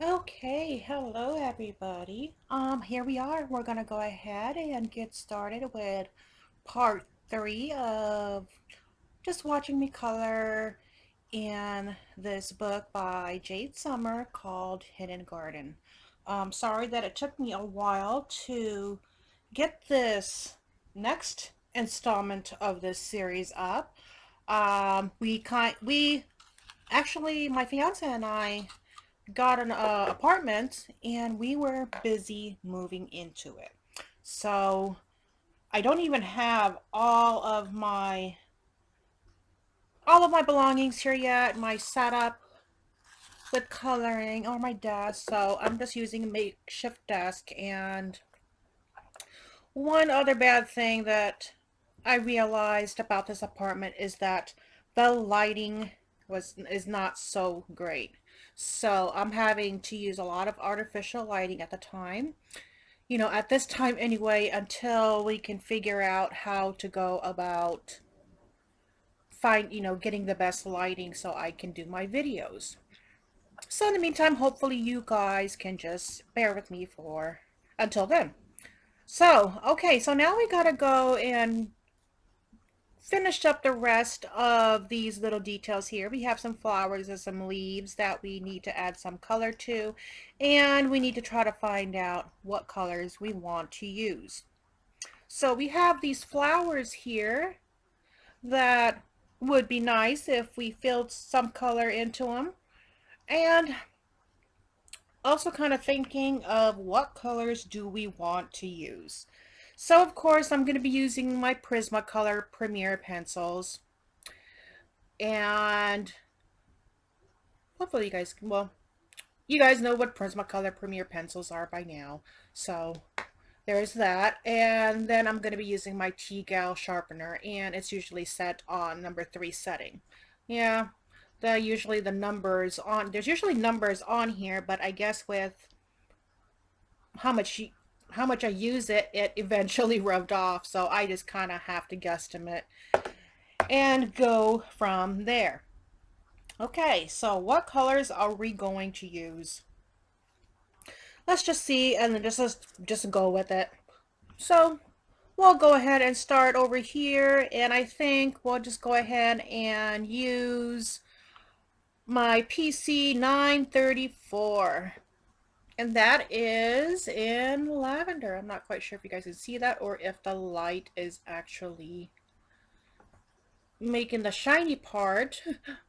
Okay, hello everybody. Here we are. We're gonna go ahead and get started with part three of just watching me color in this book by Jade Summer called Hidden Garden. Sorry that it took me a while to get this next installment of this series up. We actually, my fiance and I got an apartment and we were busy moving into it. So I don't even have all of my belongings here yet, my setup with coloring or my desk. So I'm just using a makeshift desk. And one other bad thing that I realized about this apartment is that the lighting is not so great. So I'm having to use a lot of artificial lighting at the time. At this time anyway, until we can figure out how to go about getting the best lighting so I can do my videos. So in the meantime, hopefully you guys can just bear with me for until then. So, okay, so now we gotta go and finish up the rest of these little details here. We have some flowers and some leaves that we need to add some color to, and we need to try to find out what colors we want to use. So we have these flowers here that would be nice if we filled some color into them. And also kind of thinking of what colors do we want to use. So of course I'm going to be using my Prismacolor Premier Pencils. And hopefully you guys know what Prismacolor Premier Pencils are by now. So there's that. And then I'm going to be using my T-Gal sharpener, and it's usually set on number 3 setting. Yeah, there's usually numbers on here, but I guess with how much how much I use it, it eventually rubbed off. So I just kind of have to guesstimate and go from there. Okay, so what colors are we going to use? Let's just see and then just go with it. So we'll go ahead and start over here, and I think we'll just go ahead and use my PC 934. And that is in lavender. I'm not quite sure if you guys can see that or if the light is actually making the shiny part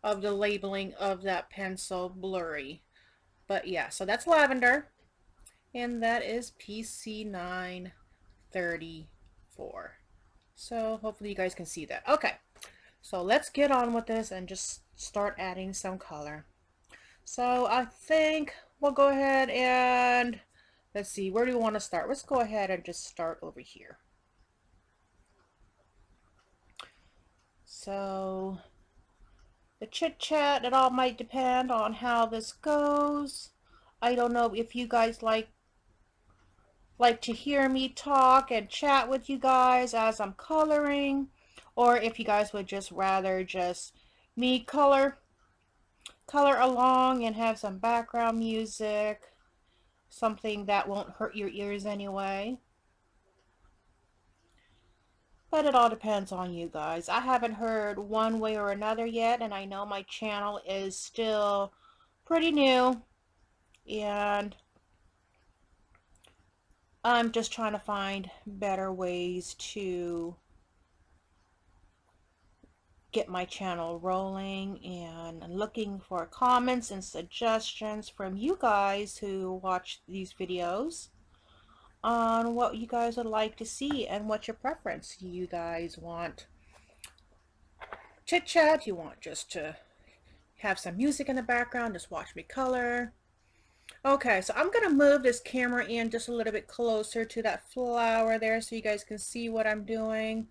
of the labeling of that pencil blurry. But yeah, so that's lavender. And that is PC 934. So hopefully you guys can see that. Okay, so let's get on with this and just start adding some color. So I think we'll go ahead and let's see, where do we want to start? Let's go ahead and just start over here. So the chit chat, it all might depend on how this goes. I don't know if you guys like to hear me talk and chat with you guys as I'm coloring, or if you guys would just rather just me color along and have some background music, something that won't hurt your ears anyway. But it all depends on you guys. I haven't heard one way or another yet, and I know my channel is still pretty new, and I'm just trying to find better ways to get my channel rolling, and looking for comments and suggestions from you guys who watch these videos on what you guys would like to see and what your preference. You guys want chit chat? You want just to have some music in the background, just watch me color? Okay, so I'm gonna move this camera in just a little bit closer to that flower there so you guys can see what I'm doing.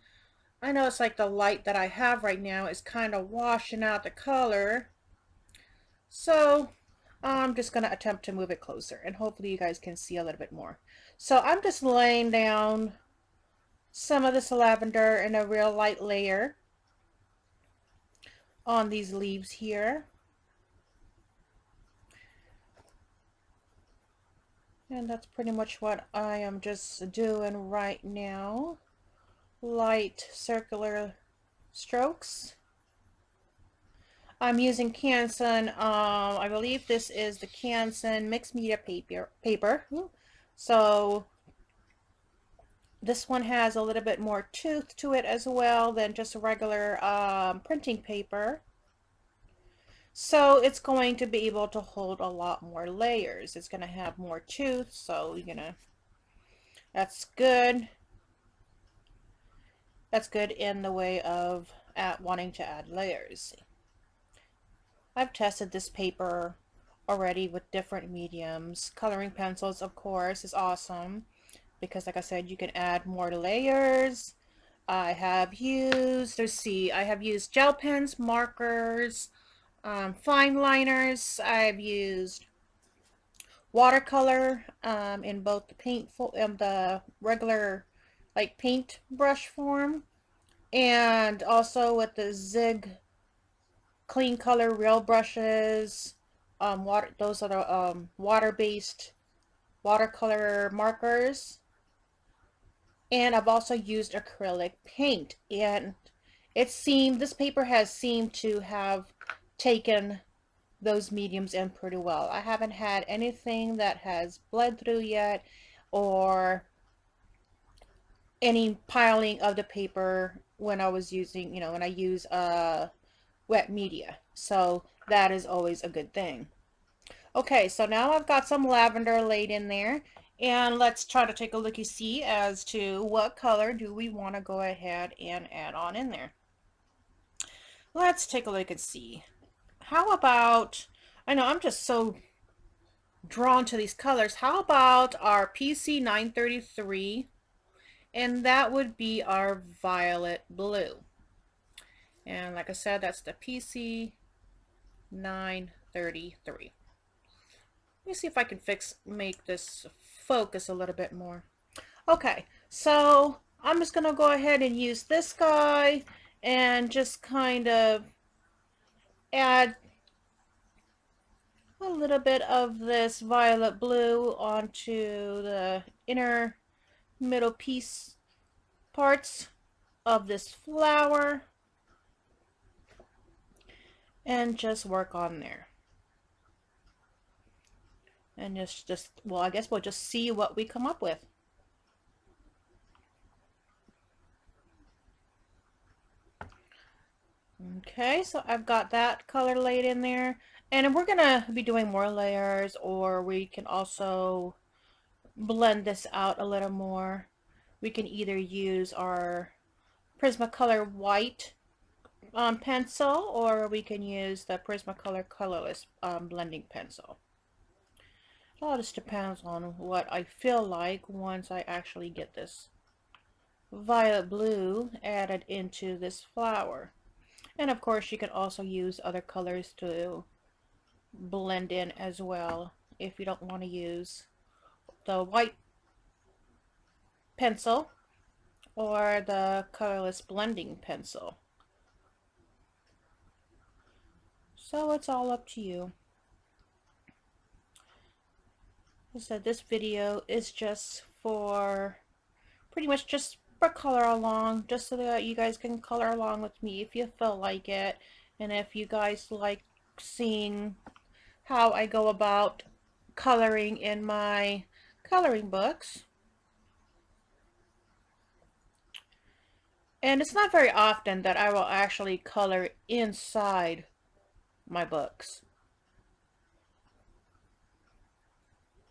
I know it's like the light that I have right now is kind of washing out the color, so I'm just gonna attempt to move it closer and hopefully you guys can see a little bit more. So I'm just laying down some of this lavender in a real light layer on these leaves here. And that's pretty much what I am just doing right now. Light circular strokes. I'm using Canson. I believe this is the Canson mixed media paper. So this one has a little bit more tooth to it as well than just a regular printing paper. So it's going to be able to hold a lot more layers. It's going to have more tooth, so that's good. That's good in the way of wanting to add layers. I've tested this paper already with different mediums. Coloring pencils, of course, is awesome because, like I said, you can add more layers. I have used, let's see, I have used gel pens, markers, fine liners. I've used watercolor in both the the regular like paint brush form, and also with the Zig clean color real brushes. Those are the water-based watercolor markers, and I've also used acrylic paint, and this paper has seemed to have taken those mediums in pretty well. I haven't had anything that has bled through yet, or any piling of the paper when I was using, when I use wet media. So that is always a good thing. Okay, so now I've got some lavender laid in there, and let's try to take a looky-see as to what color do we want to go ahead and add on in there. Let's take a look and see. How about, I know I'm just so drawn to these colors. How about our PC 933? And that would be our violet blue. And like I said, that's the PC 933. Let me see if I can make this focus a little bit more. Okay, so I'm just gonna go ahead and use this guy and just kind of add a little bit of this violet blue onto the inner middle piece parts of this flower and just work on there. And well, I guess we'll just see what we come up with. Okay, so I've got that color laid in there, and we're gonna be doing more layers, or we can also blend this out a little more. We can either use our Prismacolor white pencil, or we can use the Prismacolor Colorless blending pencil. It all just depends on what I feel like once I actually get this violet blue added into this flower. And of course you can also use other colors to blend in as well if you don't want to use the white pencil or the colorless blending pencil. So it's all up to you. As I said, this video is just for pretty much just for color along, just so that you guys can color along with me if you feel like it, and if you guys like seeing how I go about coloring in my coloring books. And it's not very often that I will actually color inside my books.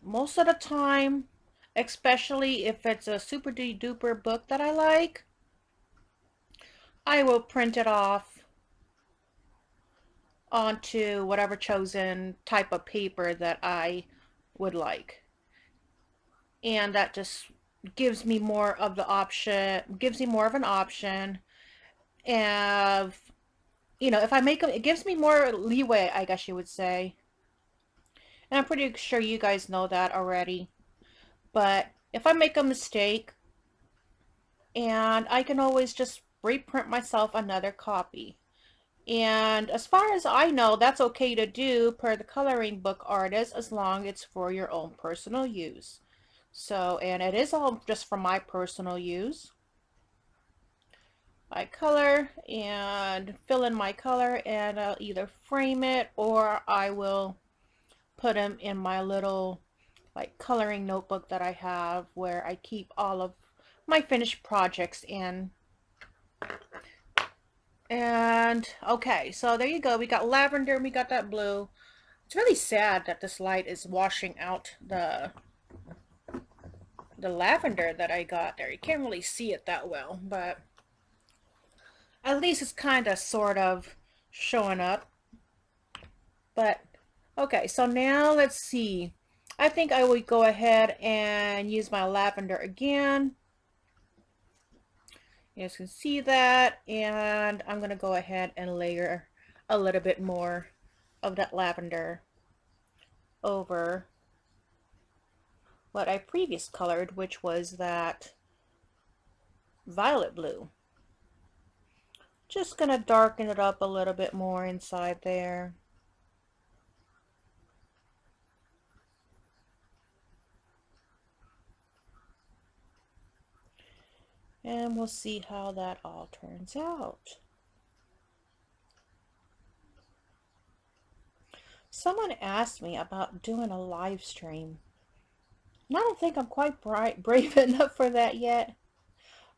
Most of the time, especially if it's a super duper book that I like, I will print it off onto whatever chosen type of paper that I would like. And that just gives me more of the option, gives me more of an option. And, if I make them, it gives me more leeway, I guess you would say. And I'm pretty sure you guys know that already. But if I make a mistake, and I can always just reprint myself another copy. And as far as I know, that's okay to do per the coloring book artist as long as it's for your own personal use. So, and it is all just for my personal use. I color and fill in my color, and I'll either frame it or I will put them in my little like coloring notebook that I have where I keep all of my finished projects in. And okay, so there you go. We got lavender and we got that blue. It's really sad that this light is washing out the lavender that I got there. You can't really see it that well, but at least it's kind of sort of showing up. But okay, so now let's see. I think I will go ahead and use my lavender again. You guys can see that, and I'm going to go ahead and layer a little bit more of that lavender over what I previous colored, which was that violet blue. Just going to darken it up a little bit more inside there. And we'll see how that all turns out. Someone asked me about doing a live stream. And I don't think I'm quite brave enough for that yet.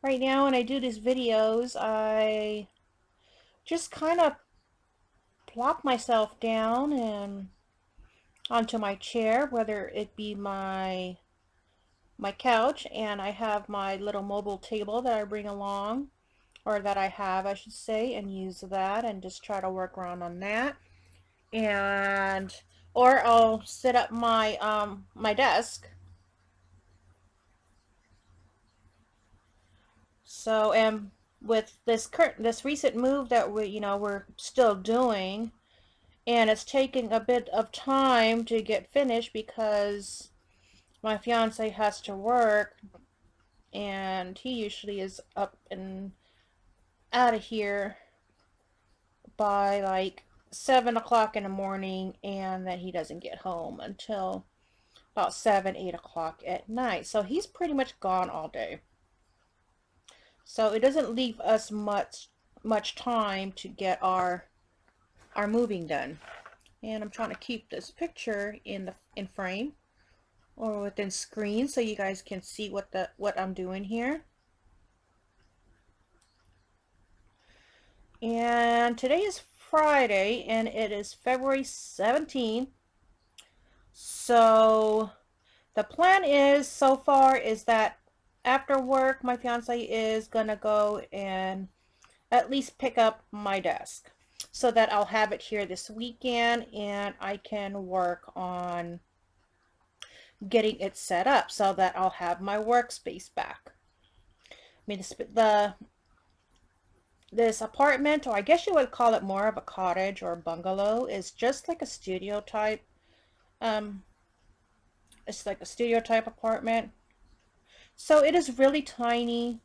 Right now when I do these videos, I just kind of plop myself down and onto my chair, whether it be my couch, and I have my little mobile table that I bring along, or that I have, I should say, and use that and just try to work around on that. And or I'll set up my desk. So, and with this recent move that we're still doing, and it's taking a bit of time to get finished because my fiance has to work, and he usually is up and out of here by like 7 o'clock in the morning, and then he doesn't get home until about 7, 8 o'clock at night. So he's pretty much gone all day. So it doesn't leave us much time to get our moving done. And I'm trying to keep this picture in frame or within screen so you guys can see what I'm doing here. And today is Friday, and it is February 17th. So the plan is so far is that after work my fiance is gonna go and at least pick up my desk so that I'll have it here this weekend and I can work on getting it set up so that I'll have my workspace back. I mean, this apartment, or I guess you would call it more of a cottage or a bungalow, is just like a studio type. It's like a studio type apartment. So it is really tiny.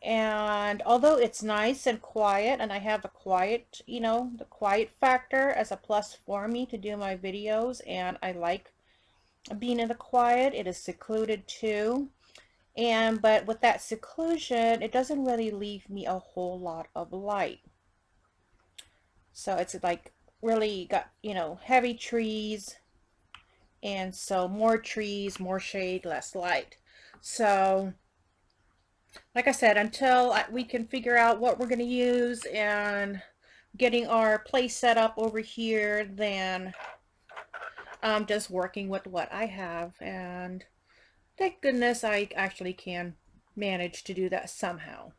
And although it's nice and quiet, and I have the quiet, the quiet factor as a plus for me to do my videos, and I like being in the quiet. It is secluded too. But with that seclusion, it doesn't really leave me a whole lot of light. So it's like really got, heavy trees, and so more trees, more shade, less light. So like I said, until we can figure out what we're going to use and getting our place set up over here, then I'm just working with what I have, and thank goodness I actually can manage to do that somehow.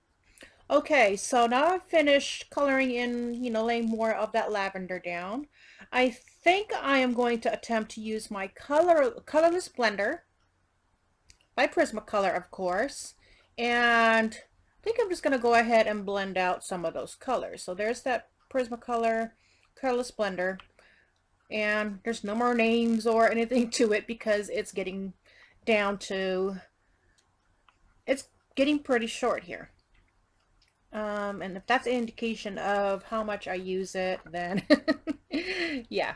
Okay, so now I've finished coloring in, laying more of that lavender down. I think I am going to attempt to use my colorless blender by Prismacolor, of course, and I think I'm just going to go ahead and blend out some of those colors. So there's that Prismacolor Colorless Blender, and there's no more names or anything to it because it's getting down to, it's getting pretty short here. And if that's an indication of how much I use it, then yeah.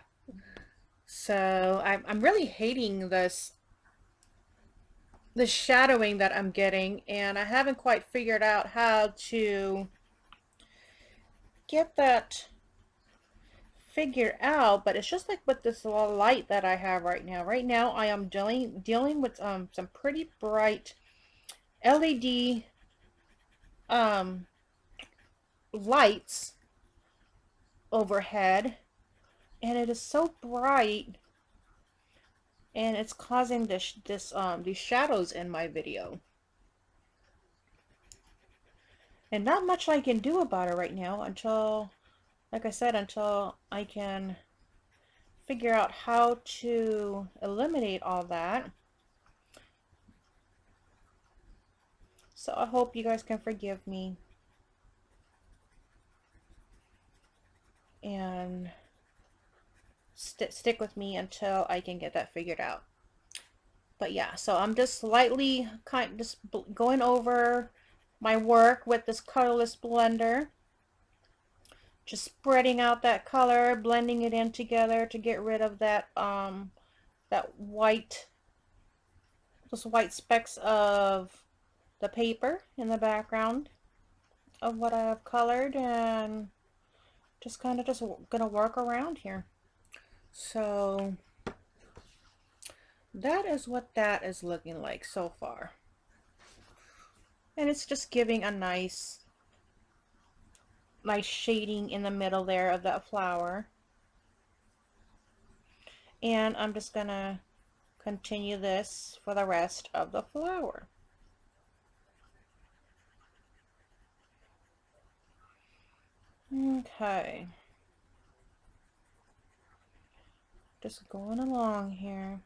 So I'm really hating this shadowing that I'm getting, and I haven't quite figured out how to get that figured out, but it's just like with this light that I have right now. Right now I am dealing with some pretty bright LED um lights overhead, and it is so bright, and it's causing these shadows in my video. And not much I can do about it right now until, like I said, until I can figure out how to eliminate all that. So I hope you guys can forgive me and stick with me until I can get that figured out. But yeah, so I'm just slightly just going over my work with this colorless blender, just spreading out that color, blending it in together to get rid of that white, those white specks of the paper in the background of what I've colored, and just kind of just gonna work around here. So that is what that is looking like so far. And it's just giving a nice shading in the middle there of that flower. And I'm just gonna continue this for the rest of the flower. Okay. Just going along here.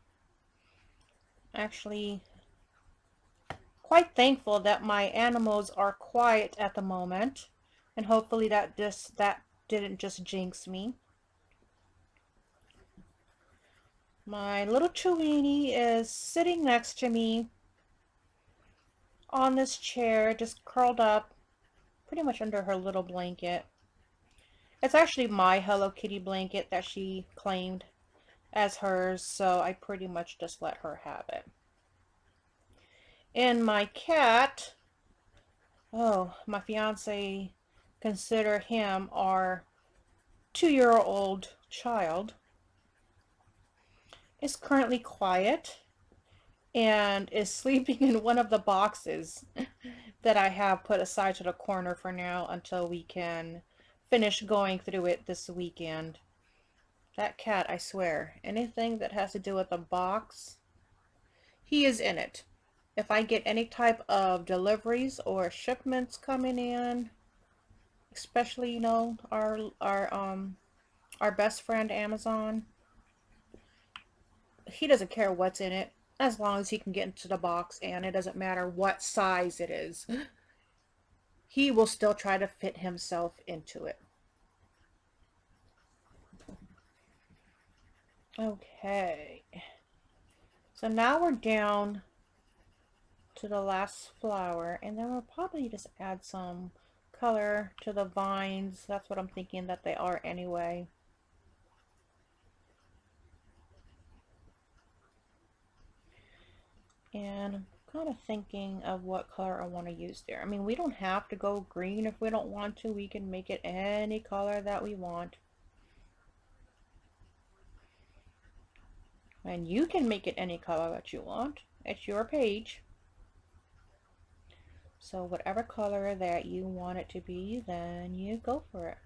Actually, quite thankful that my animals are quiet at the moment, and hopefully that didn't just jinx me. My little Chewini is sitting next to me on this chair, just curled up pretty much under her little blanket. It's actually my Hello Kitty blanket that she claimed as hers, so I pretty much just let her have it. And my cat, oh, my fiance consider him our 2-year-old child, is currently quiet and is sleeping in one of the boxes that I have put aside to the corner for now until we can finish going through it this weekend. That cat, I swear, anything that has to do with a box, he is in it. If I get any type of deliveries or shipments coming in, especially, you know, our best friend Amazon, he doesn't care what's in it as long as he can get into the box, and it doesn't matter what size it is. He will still try to fit himself into it. Okay. So now we're down to the last flower, and then we'll probably just add some color to the vines. That's what I'm thinking that they are anyway. And I'm kind of thinking of what color I want to use there. I mean, we don't have to go green if we don't want to. We can make it any color that we want. And you can make it any color that you want. It's your page. So whatever color that you want it to be, then you go for it.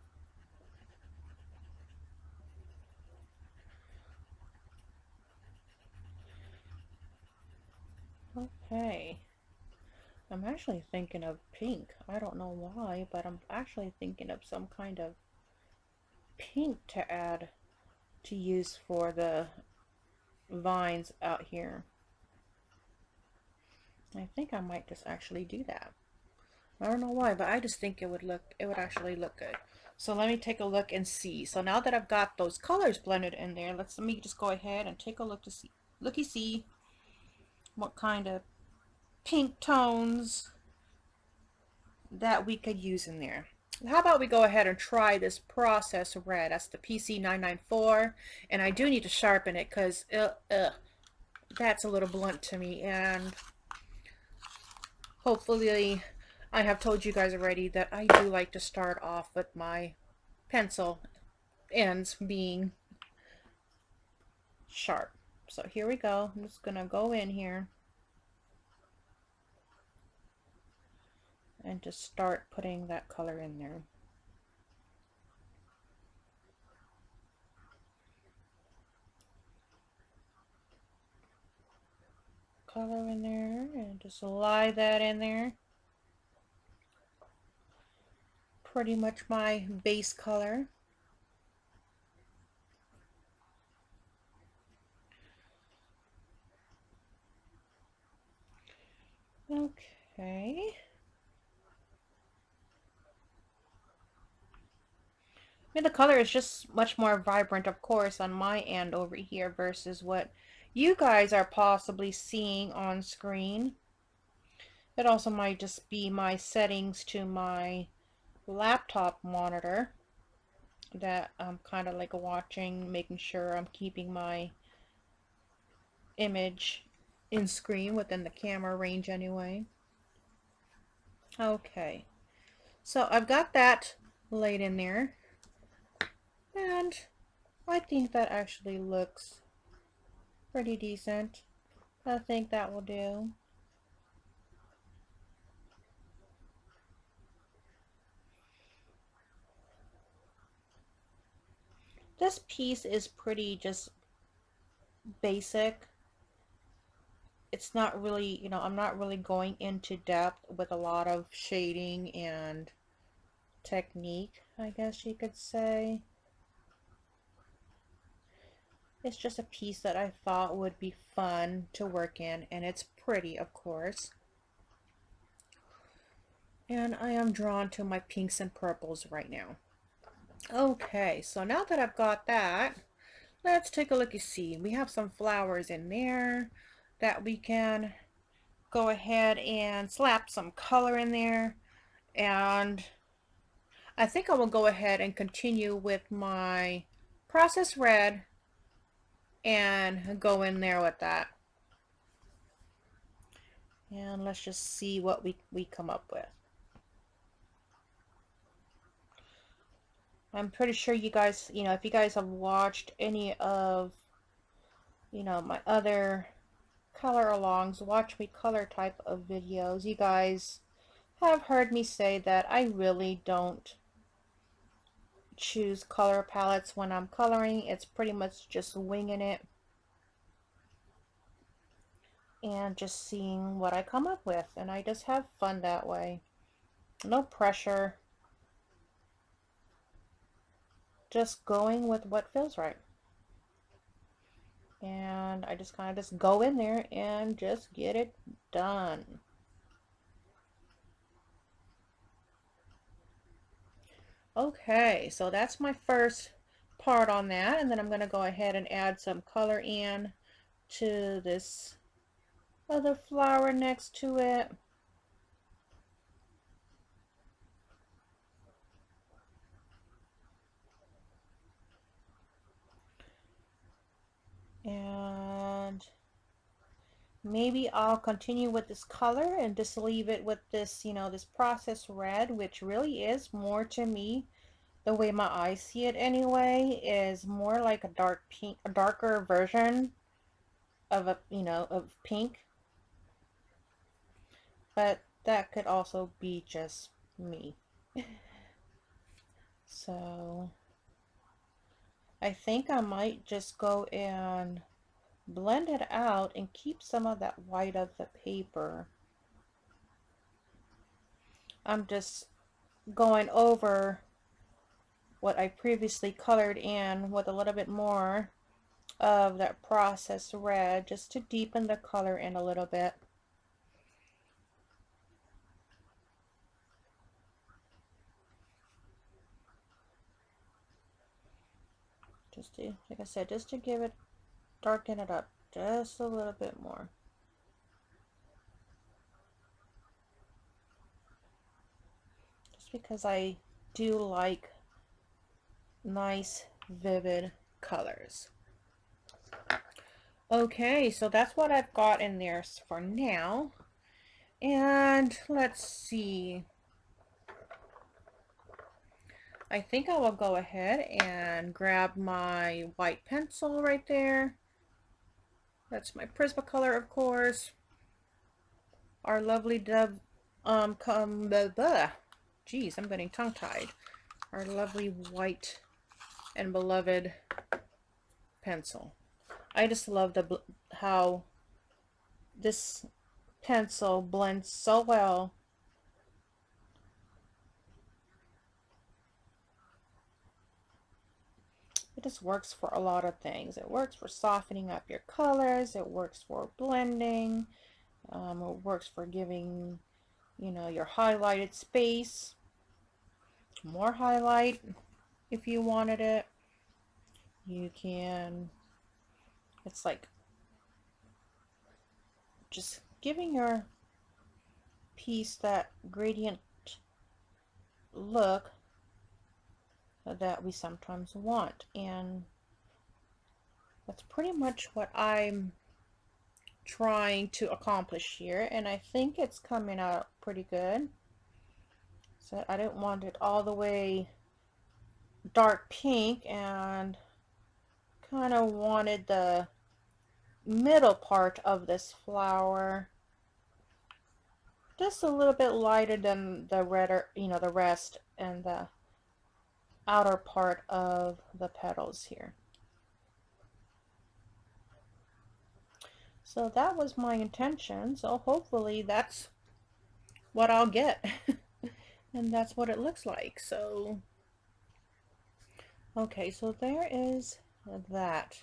Okay. I'm actually thinking of pink. I don't know why, but I'm actually thinking of some kind of pink to add to use for the vines out here. I think I might just actually do that. I don't know why, but I just think it would actually look good. So let me take a look and see. So now that I've got those colors blended in there, let me just go ahead and take a look to see what kind of pink tones that we could use in there. How about we go ahead and try this process red? That's the PC994, and I do need to sharpen it because that's a little blunt to me, and hopefully I have told you guys already that I do like to start off with my pencil ends being sharp. So here we go. I'm just gonna go in here and just start putting that color in there. Color in there and just lie that in there. Pretty much my base color. Okay. I mean, the color is just much more vibrant, of course, on my end over here versus what you guys are possibly seeing on screen. It also might just be my settings to my laptop monitor that I'm kind of like watching, making sure I'm keeping my image in screen within the camera range anyway. Okay, so I've got that laid in there, and I think that actually looks pretty decent. I think that will do. This piece is pretty just basic. It's not really, you know, I'm not really going into depth with a lot of shading and technique, I guess you could say. It's just a piece that I thought would be fun to work in, and it's pretty, of course. And I am drawn to my pinks and purples right now. Okay, so now that I've got that, let's take a look and see. We have some flowers in there that we can go ahead and slap some color in there. And I think I will go ahead and continue with my process red and go in there with that. And let's just see what we come up with. I'm pretty sure you guys, you know, if you guys have watched any of, you know, my other color alongs, watch me color type of videos, you guys have heard me say that I really don't choose color palettes when I'm coloring. It's pretty much just winging it and just seeing what I come up with, and I just have fun that way. No pressure, just going with what feels right. And I just kind of just go in there and just get it done. Okay, so that's my first part on that, and then I'm going to go ahead and add some color in to this other flower next to it. And maybe I'll continue with this color and just leave it with this, you know, this process red, which really is more to me, the way my eyes see it anyway, is more like a dark pink, a darker version of a, you know, of pink. But that could also be just me. So I think I might just go and blend it out and keep some of that white of the paper. I'm just going over what I previously colored in with a little bit more of that processed red just to deepen the color in a little bit. Just to, like I said, just to give it, darken it up just a little bit more. because I do like nice, vivid colors. Okay, so that's what I've got in there for now. And let's see. I think I will go ahead and grab my white pencil right there. That's my Prismacolor, of course. Our lovely dove, geez, I'm getting tongue-tied. Our lovely white and beloved pencil. I just love how this pencil blends so well. It just works for a lot of things. It works for softening up your colors. It works for blending. It works for giving, you know, your highlighted space more highlight if you wanted it. You can, it's like just giving your piece that gradient look that we sometimes want, and that's pretty much what I'm trying to accomplish here, and I think it's coming out pretty good. So I didn't want it all the way dark pink, and kind of wanted the middle part of this flower just a little bit lighter than the redder, you know, the rest and the outer part of the petals here. So that was my intention. So hopefully that's what I'll get. And that's what it looks like. So, okay, so there is that.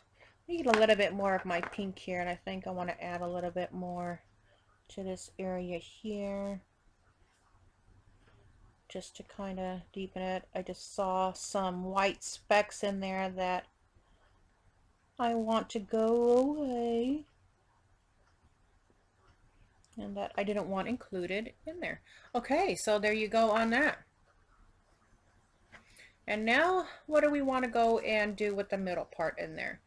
I need a little bit more of my pink here, and I think I want to add a little bit more to this area here, just to kind of deepen it. I just saw some white specks in there that I want to go away, and that I didn't want included in there. Okay, so there you go on that. And now what do we want to go and do with the middle part in there?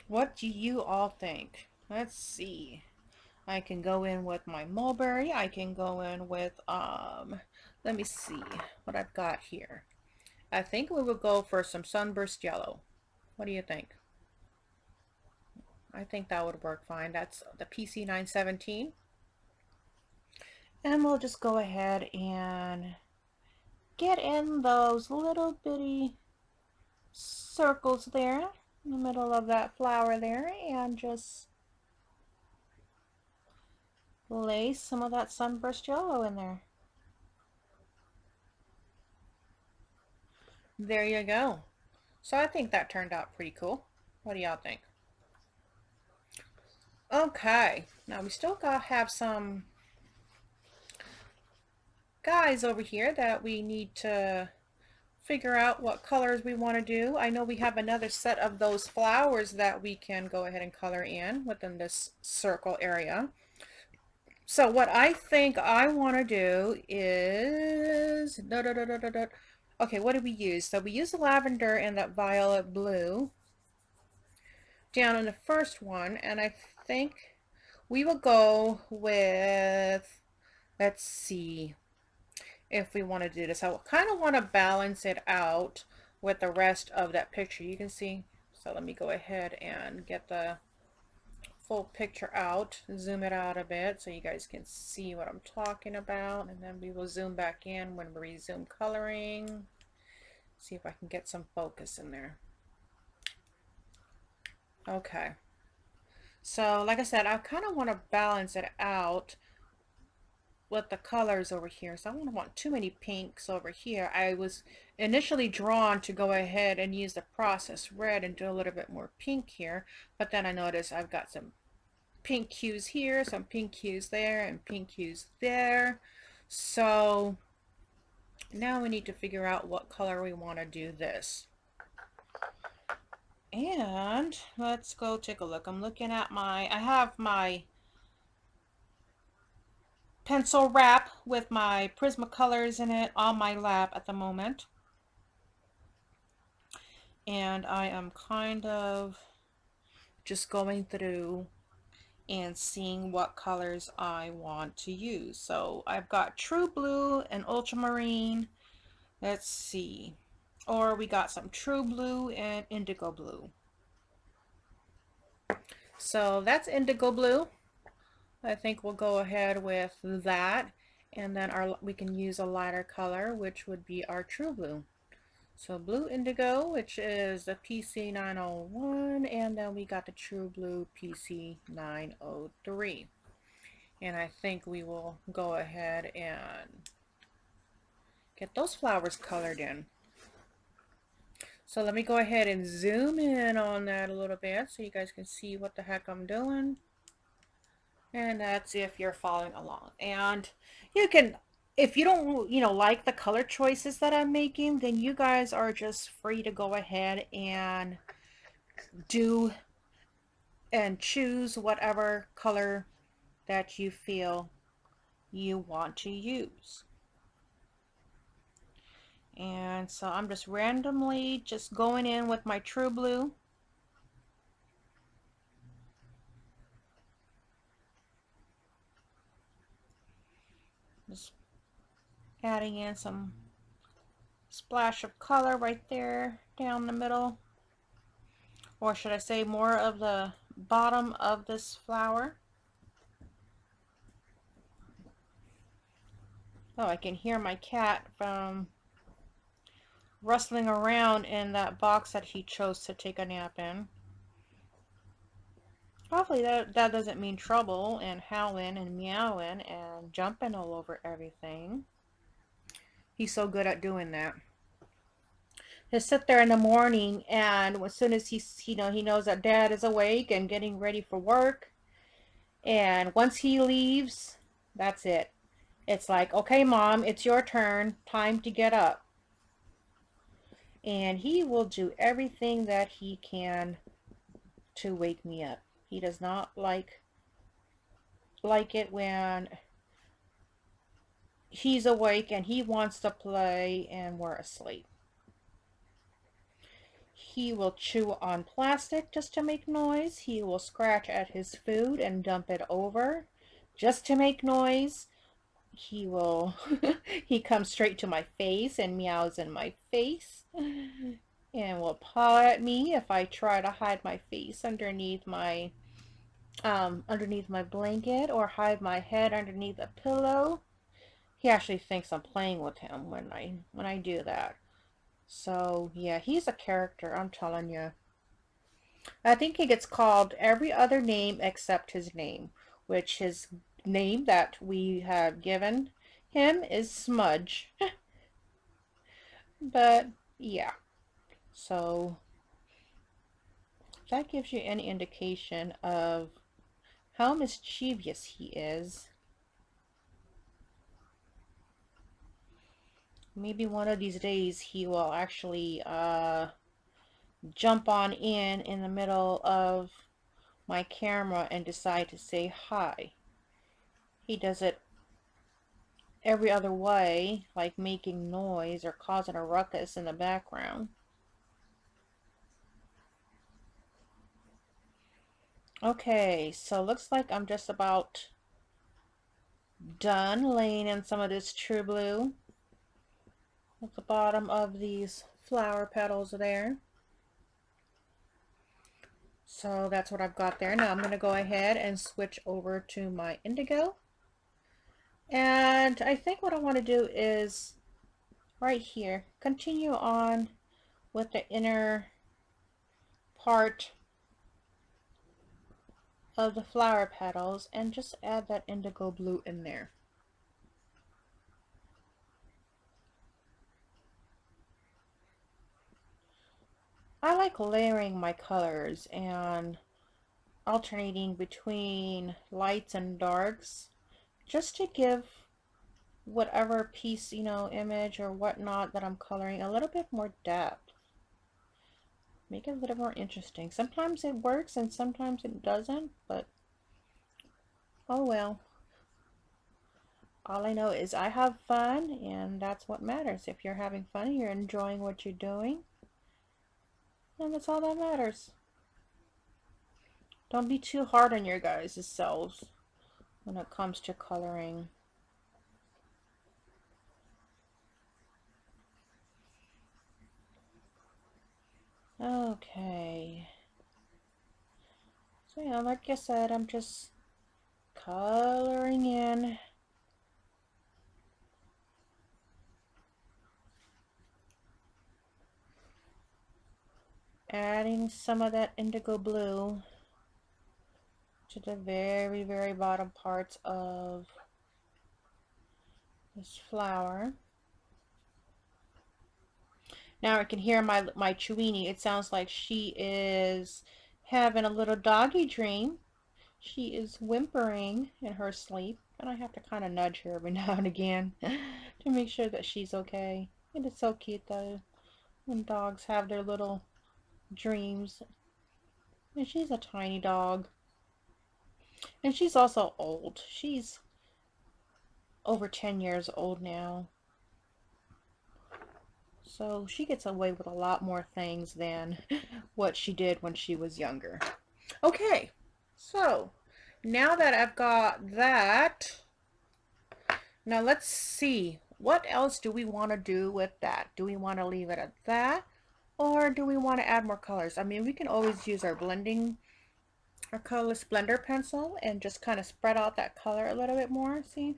What do you all think? Let's see. I can go in with my mulberry. I can go in with, let me see what I've got here. I think we will go for some sunburst yellow. What do you think? I think that would work fine. That's the PC 917. And we'll just go ahead and get in those little bitty circles there in the middle of that flower there, and just lay some of that sunburst yellow in there. There you go. So I think that turned out pretty cool. What do y'all think? Okay, now we still have some guys over here that we need to figure out what colors we want to do. I know we have another set of those flowers that we can go ahead and color in within this circle area. So what I think I want to do is, okay, what did we use? So we used the lavender and that violet blue down in the first one, and I think we will go with, let's see if we want to do this. I kind of want to balance it out with the rest of that picture. You can see, so let me go ahead and get the full picture out, zoom it out a bit so you guys can see what I'm talking about, and then we will zoom back in when we resume coloring. See if I can get some focus in there. Okay, so like I said, I kind of want to balance it out with the colors over here, so I don't want too many pinks over here. I was initially drawn to go ahead and use the processed red and do a little bit more pink here, but then I noticed I've got some pink hues here, some pink hues there, and pink hues there. So now we need to figure out what color we want to do this. And let's go take a look. I'm looking at I have my pencil wrap with my Prismacolors in it on my lap at the moment. And I am kind of just going through and seeing what colors I want to use. So I've got True Blue and Ultramarine. Let's see. Or we got some True Blue and Indigo Blue. So that's Indigo Blue. I think we'll go ahead with that. And then we can use a lighter color, which would be our True Blue. So Blue Indigo, which is the PC901, and then we got the True Blue PC903. And I think we will go ahead and get those flowers colored in. So let me go ahead and zoom in on that a little bit so you guys can see what the heck I'm doing. And that's if you're following along. And you can, if you don't, like the color choices that I'm making, then you guys are just free to go ahead and do and choose whatever color that you feel you want to use. And so I'm just randomly just going in with my True Blue. Just adding in some splash of color right there down the middle. Or should I say more of the bottom of this flower. Oh, I can hear my cat from rustling around in that box that he chose to take a nap in. Hopefully that doesn't mean trouble and howling and meowing and jumping all over everything. He's so good at doing that. He'll sit there in the morning, and as soon as he knows that Dad is awake and getting ready for work, and once he leaves, that's it. It's like, okay, Mom, it's your turn. Time to get up. And he will do everything that he can to wake me up. He does not like it when he's awake and he wants to play and we're asleep. He will chew on plastic just to make noise. He will scratch at his food and dump it over just to make noise. He will he comes straight to my face and meows in my face and will paw at me if I try to hide my face underneath my blanket or hide my head underneath a pillow. He actually thinks I'm playing with him when I do that. So yeah, he's a character, I'm telling you. I think he gets called every other name except his name, which his name that we have given him is Smudge. But yeah, so that gives you any indication of how mischievous he is. Maybe one of these days he will actually jump on in the middle of my camera and decide to say hi. He does it every other way, like making noise or causing a ruckus in the background. Okay, so looks like I'm just about done laying in some of this True Blue at the bottom of these flower petals there. So that's what I've got there. Now I'm going to go ahead and switch over to my indigo. And I think what I want to do is right here, continue on with the inner part of the flower petals and just add that indigo blue in there. I like layering my colors and alternating between lights and darks just to give whatever piece, image or whatnot that I'm coloring a little bit more depth. Make it a little more interesting. Sometimes it works and sometimes it doesn't, but oh well. All I know is I have fun, and that's what matters. If you're having fun, you're enjoying what you're doing, and that's all that matters. Don't be too hard on your guys' selves when it comes to coloring. Okay. So yeah, like I said, I'm just coloring in. Adding some of that indigo blue to the very, very bottom parts of this flower. Now I can hear my Chewini. It sounds like she is having a little doggy dream. She is whimpering in her sleep, and I have to kind of nudge her every now and again to make sure that she's okay. And it's so cute though when dogs have their little dreams. And she's a tiny dog. And she's also old. She's over 10 years old now. So she gets away with a lot more things than what she did when she was younger. Okay, so now that I've got that, now let's see. What else do we want to do with that? Do we want to leave it at that? Or do we want to add more colors? I mean, we can always use our colorless blender pencil and just kind of spread out that color a little bit more. See?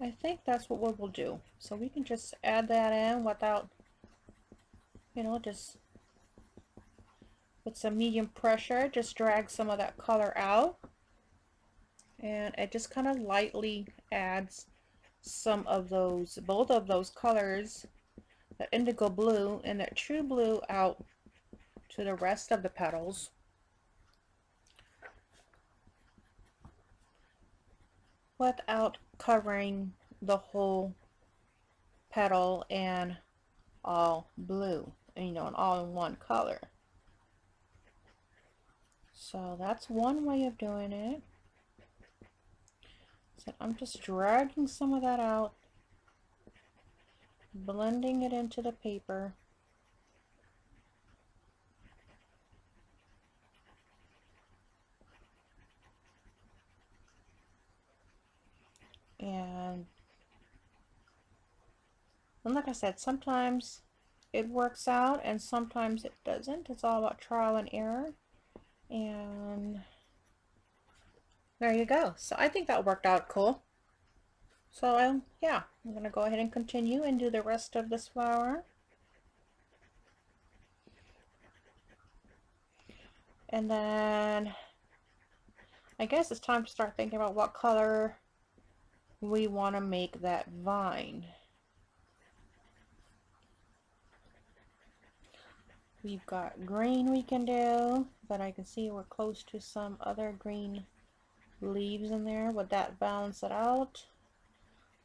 I think that's what we'll do. So we can just add that in without, just with some medium pressure, just drag some of that color out. And it just kind of lightly adds some of those, both of those colors, the indigo blue and that true blue, out to the rest of the petals. Without covering the whole petal and all blue, and all in one color. So that's one way of doing it. So I'm just dragging some of that out, blending it into the paper. And like I said, sometimes it works out and sometimes it doesn't. It's all about trial and error. And there you go. So I think that worked out cool. So yeah, I'm going to go ahead and continue and do the rest of this flower. And then I guess it's time to start thinking about what color we want to make that vine. We've got green we can do, but I can see we're close to some other green leaves in there. Would that balance it out?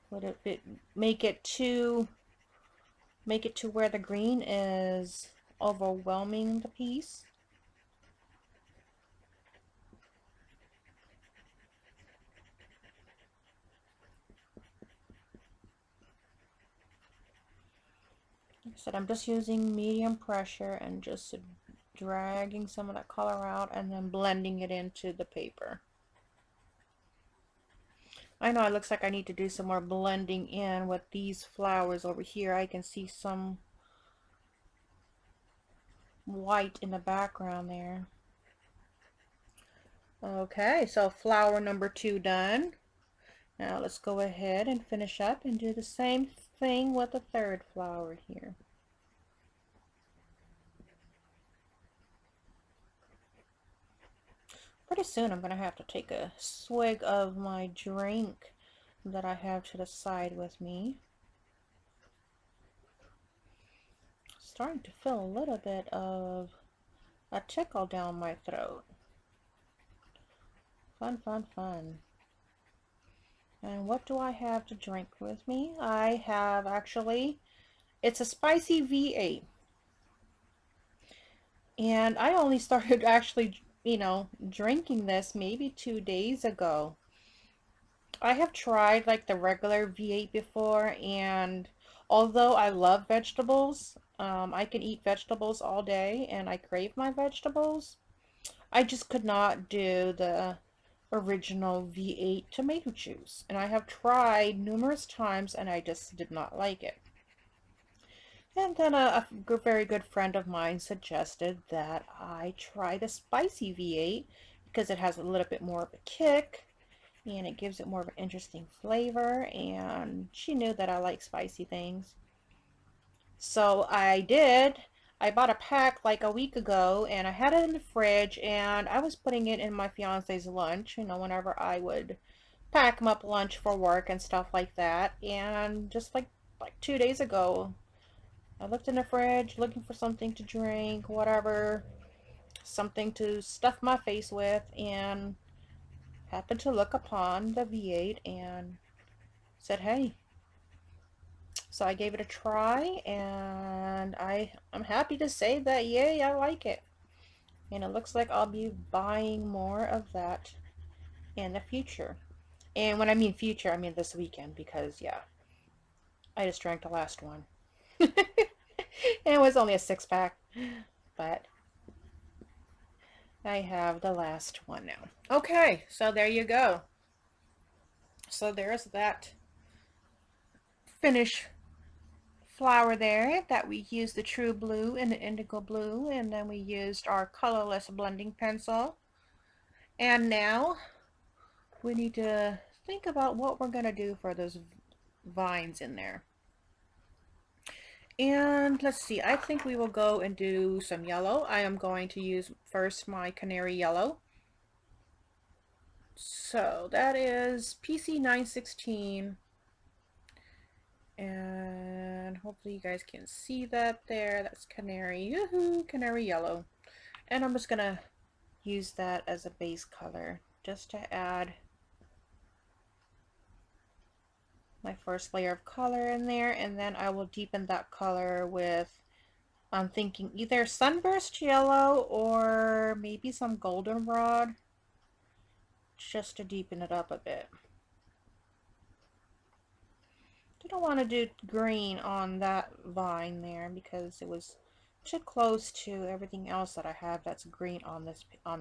Would it make it to where the green is overwhelming the piece? Like I said, I'm just using medium pressure and just dragging some of that color out and then blending it into the paper. I know it looks like I need to do some more blending in with these flowers over here. I can see some white in the background there. Okay, so flower number 2 done. Now let's go ahead and finish up and do the same thing with the third flower here. Pretty soon I'm going to have to take a swig of my drink that I have to the side with me. Starting to feel a little bit of a tickle down my throat. Fun, fun, fun. And what do I have to drink with me? I have it's a spicy V8. And I only started actually, drinking this maybe 2 days ago. I have tried like the regular V8 before, and although I love vegetables, I can eat vegetables all day and I crave my vegetables. I just could not do the original V8 tomato juice. And I have tried numerous times and I just did not like it. And then a very good friend of mine suggested that I try the spicy V8 because it has a little bit more of a kick and it gives it more of an interesting flavor, and she knew that I like spicy things. So I did. I bought a pack like a week ago and I had it in the fridge and I was putting it in my fiance's lunch, you know, whenever I would pack him up lunch for work and stuff like that. And just like 2 days ago, I looked in the fridge looking for something to drink, whatever, something to stuff my face with, and happened to look upon the V8 and said, hey. So I gave it a try and I'm happy to say that, yay, I like it. And it looks like I'll be buying more of that in the future. And when I mean future, I mean this weekend because, yeah, I just drank the last one. And it was only a 6-pack, but I have the last one now. Okay, so there you go. So there's that finish flower there that we used the true blue and the indigo blue, and then we used our colorless blending pencil. And now we need to think about what we're going to do for those vines in there. And let's see, I think we will go and do some yellow. I am going to use first my canary yellow. So that is PC 916. And hopefully you guys can see that there. That's canary. Yoo-hoo, canary yellow. And I'm just going to use that as a base color just to add my first layer of color in there, and then I will deepen that color with, I'm thinking either sunburst yellow or maybe some goldenrod just to deepen it up a bit. I don't want to do green on that vine there because it was too close to everything else that I have that's green on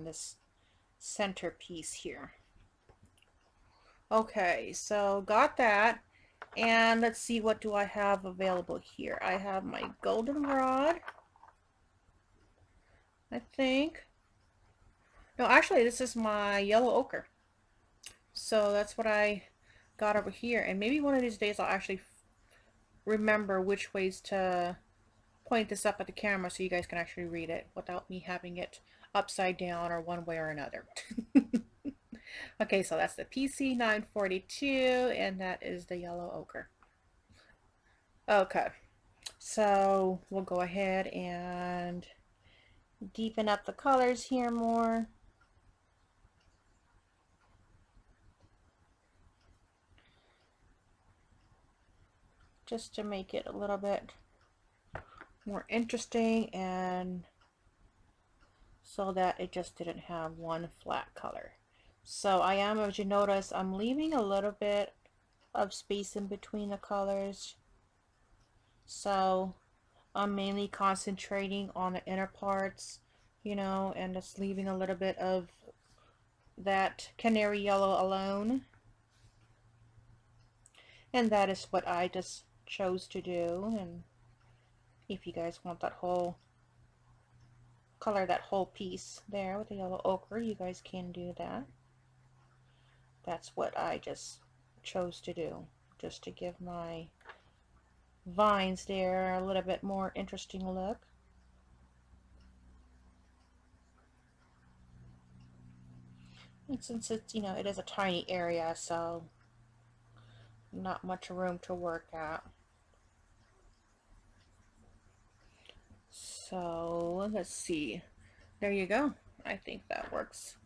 this center piece here. Okay, so got that. And let's see, what do I have available here? I have my goldenrod, I think. No, actually, this is my yellow ochre. So that's what I got over here. And maybe one of these days I'll actually remember which ways to point this up at the camera so you guys can actually read it without me having it upside down or one way or another. Okay, so that's the PC 942 and that is the yellow ochre. Okay, so we'll go ahead and deepen up the colors here more. Just to make it a little bit more interesting and so that it just didn't have one flat color. So I am, as you notice, I'm leaving a little bit of space in between the colors. So I'm mainly concentrating on the inner parts, you know, and just leaving a little bit of that canary yellow alone. And that is what I just chose to do. And if you guys want that whole color, that whole piece there with the yellow ochre, you guys can do that. That's what I just chose to do, just to give my vines there a little bit more interesting look. And since it's, you know, it is a tiny area, so not much room to work at. So let's see. There you go. I think that works.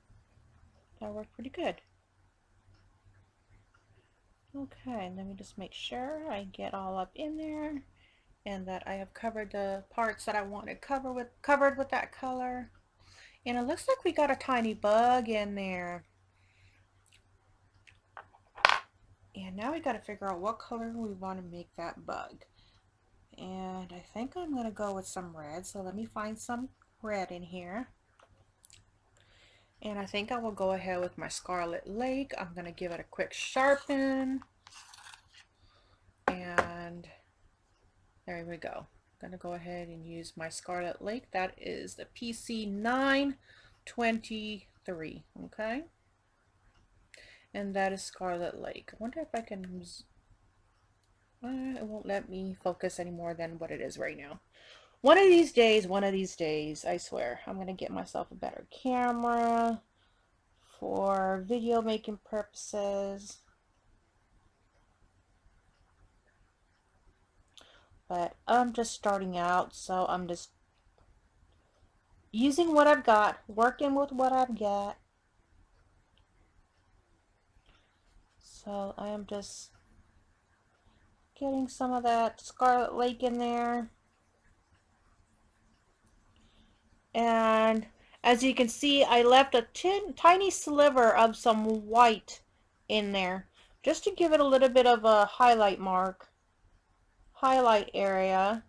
That worked pretty good. Okay, let me just make sure I get all up in there and that I have covered the parts that I wanted covered with that color. And it looks like we got a tiny bug in there. And now we got to figure out what color we want to make that bug. And I think I'm going to go with some red. So let me find some red in here. And I think I will go ahead with my Scarlet Lake. I'm going to give it a quick sharpen. And there we go. I'm going to go ahead and use my Scarlet Lake. That is the PC 923. Okay. And that is Scarlet Lake. I wonder if I can... it won't let me focus any more than what it is right now. One of these days, I swear, I'm going to get myself a better camera for video making purposes. But I'm just starting out, so I'm just using what I've got, working with what I've got. So I am just getting some of that Scarlet Lake in there. And as you can see, I left a tiny sliver of some white in there just to give it a little bit of a highlight area,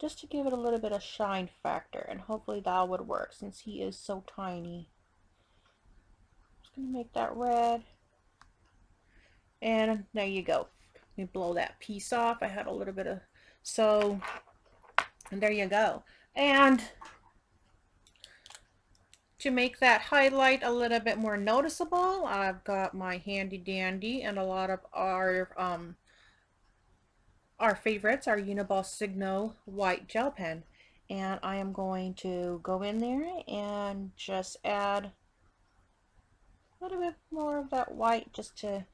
just to give it a little bit of shine factor, and hopefully that would work since he is so tiny. Just gonna make that red, and there you go. Let me blow that piece off. I had a little bit of, so, and there you go. And to make that highlight a little bit more noticeable, I've got my handy dandy and a lot of our favorites, our Uniball Signo white gel pen. And I am going to go in there and just add a little bit more of that white just to,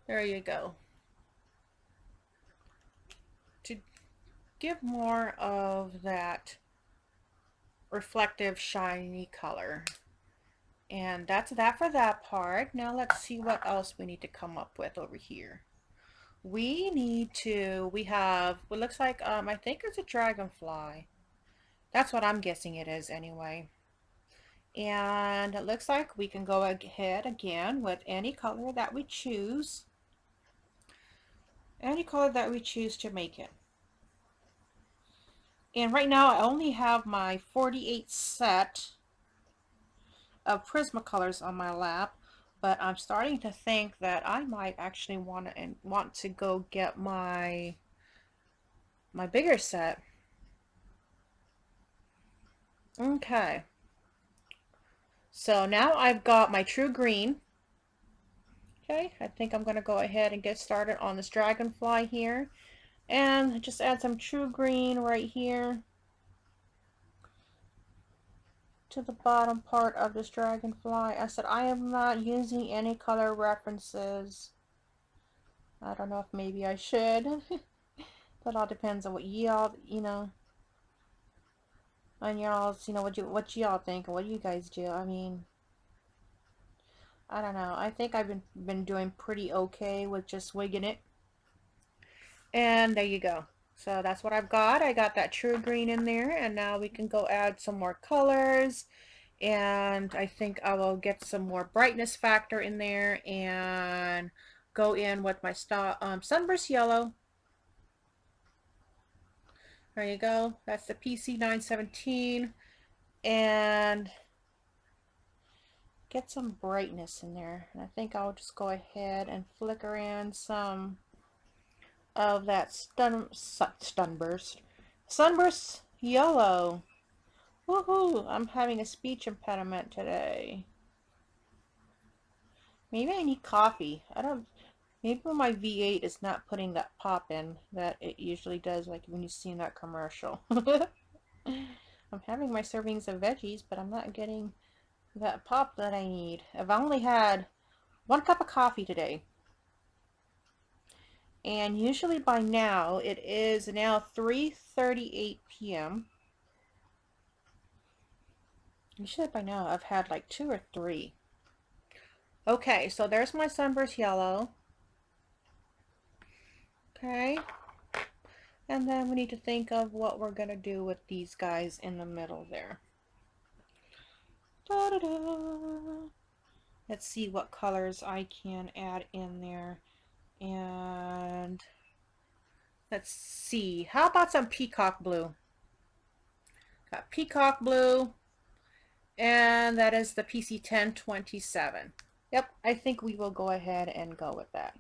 there you go, to give more of that reflective shiny color. And that's that for that part. Now let's see what else we need to come up with over here. We have what looks like, I think it's a dragonfly. That's what I'm guessing it is anyway. And it looks like we can go ahead again with any color that we choose. Any color that we choose to make it. And right now I only have my 48 set of Prismacolors on my lap, but I'm starting to think that I might actually want to go get my bigger set. Okay. So now I've got my true green. Okay, I think I'm going to go ahead and get started on this dragonfly here. And just add some true green right here to the bottom part of this dragonfly. I said I am not using any color references. I don't know if maybe I should. That all depends on what y'all, on y'all's, what y'all think and what you guys do. I mean, I don't know. I think I've been doing pretty okay with just wigging it. And there you go. So that's what I've got. I got that true green in there, and now we can go add some more colors. And I think I will get some more brightness factor in there and go in with my sunburst yellow. There you go. That's the PC 917. And get some brightness in there. And I think I'll just go ahead and flicker in some of that sunburst yellow. Woohoo! I'm having a speech impediment today. Maybe I need coffee. Maybe my V8 is not putting that pop in that it usually does, like when you see in that commercial. I'm having my servings of veggies, but I'm not getting that pop that I need. I've only had 1 cup of coffee today. And usually by now, it is now 3:38 p.m. Usually by now, I've had like 2 or 3. Okay, so there's my sunburst yellow. Okay. And then we need to think of what we're going to do with these guys in the middle there. Da, da, da. Let's see what colors I can add in there. And let's see. How about some peacock blue? Got peacock blue. And that is the PC 1027. Yep, I think we will go ahead and go with that.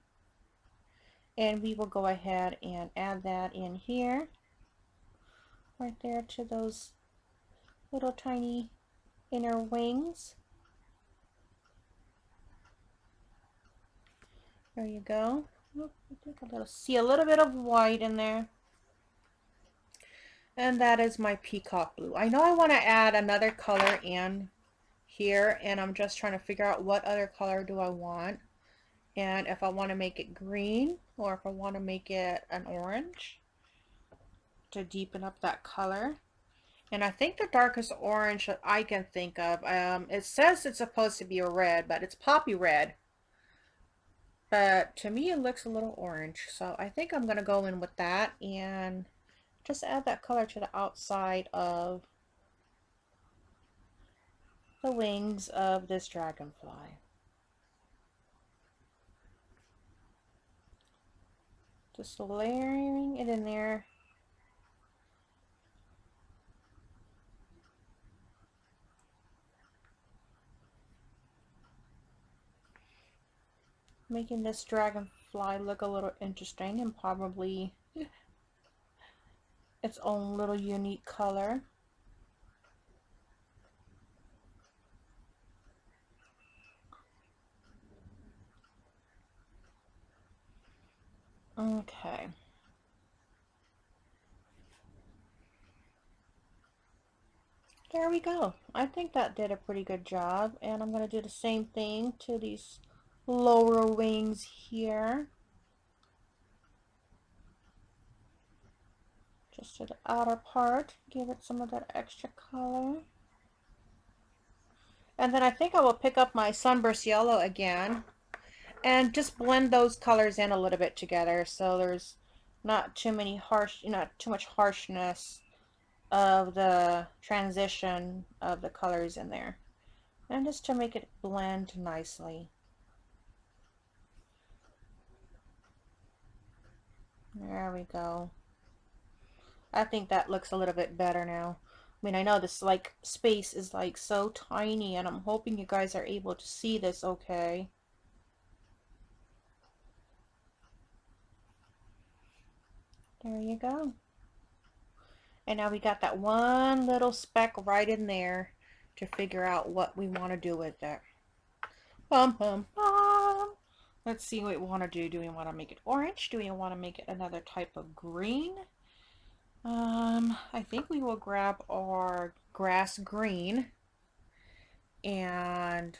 And we will go ahead and add that in here. Right there to those little tiny inner wings. There you go. I think see a little bit of white in there. And that is my peacock blue. I know I want to add another color in here, and I'm just trying to figure out what other color do I want. And if I want to make it green or if I want to make it an orange to deepen up that color. And I think the darkest orange that I can think of, it says it's supposed to be a red, but it's poppy red. But to me it looks a little orange. So I think I'm going to go in with that and just add that color to the outside of the wings of this dragonfly. Just layering it in there. Making this dragonfly look a little interesting and probably its own little unique color. Okay. There we go. I think that did a pretty good job, and I'm going to do the same thing to these lower wings here. Just to the outer part, give it some of that extra color. And then I think I will pick up my sunburst yellow again and just blend those colors in a little bit together so there's not too many not too much harshness of the transition of the colors in there. And just to make it blend nicely. There we go. I think that looks a little bit better now. I mean, I know this like space is like so tiny, and I'm hoping you guys are able to see this okay. There you go. And now we got that one little speck right in there to figure out what we want to do with it. Bum, bum, bum. Let's see what we want to do. Do we want to make it orange? Do we want to make it another type of green? I think we will grab our grass green and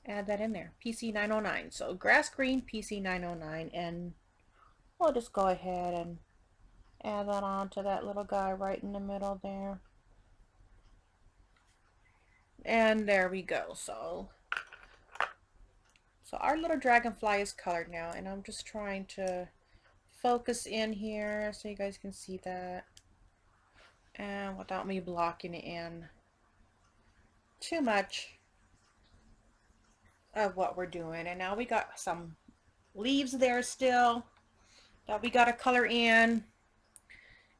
add that in there. PC 909. So grass green, PC 909, and we'll just go ahead and add that on to that little guy right in the middle there. And there we go. So our little dragonfly is colored now, and I'm just trying to focus in here so you guys can see that, and without me blocking it in too much of what we're doing. And now we got some leaves there still that we got to color in.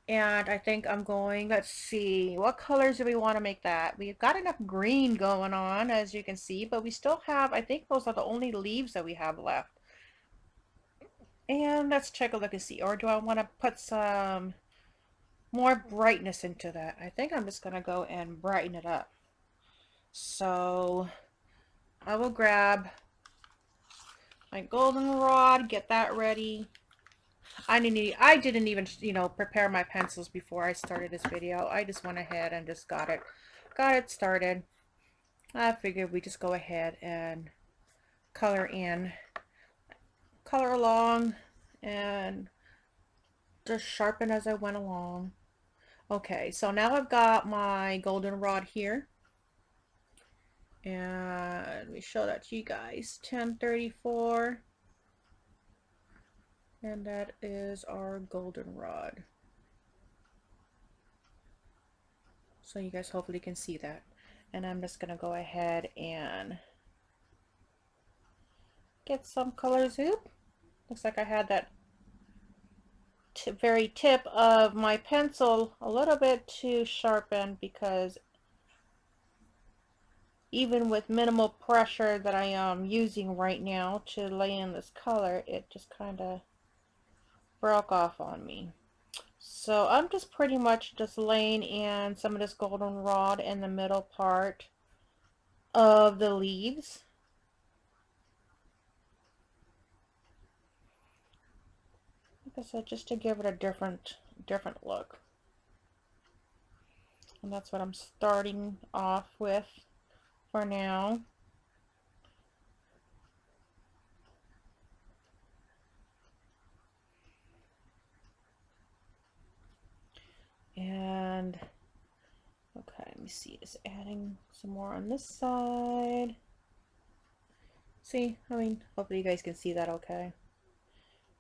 And I think I'm going, let's see, what colors do we want to make that? We've got enough green going on, as you can see, but we still have, I think those are the only leaves that we have left. And let's take a look and see, or do I want to put some more brightness into that? I think I'm just going to go and brighten it up. So I will grab my goldenrod, get that ready. I didn't even, prepare my pencils before I started this video. I just went ahead and just got it started. I figured we just go ahead and color along, and just sharpen as I went along. Okay, so now I've got my goldenrod here, and let me show that to you guys. 1034. And that is our goldenrod. So you guys hopefully can see that. And I'm just gonna go ahead and get some color zoop. Looks like I had that very tip of my pencil a little bit too sharpened, because even with minimal pressure that I am using right now to lay in this color, it just kind of broke off on me. So I'm just pretty much just laying in some of this goldenrod in the middle part of the leaves. Like I said, just to give it a different look. And that's what I'm starting off with for now. And okay, let me see, just adding some more on this side. See, I mean, hopefully you guys can see that okay.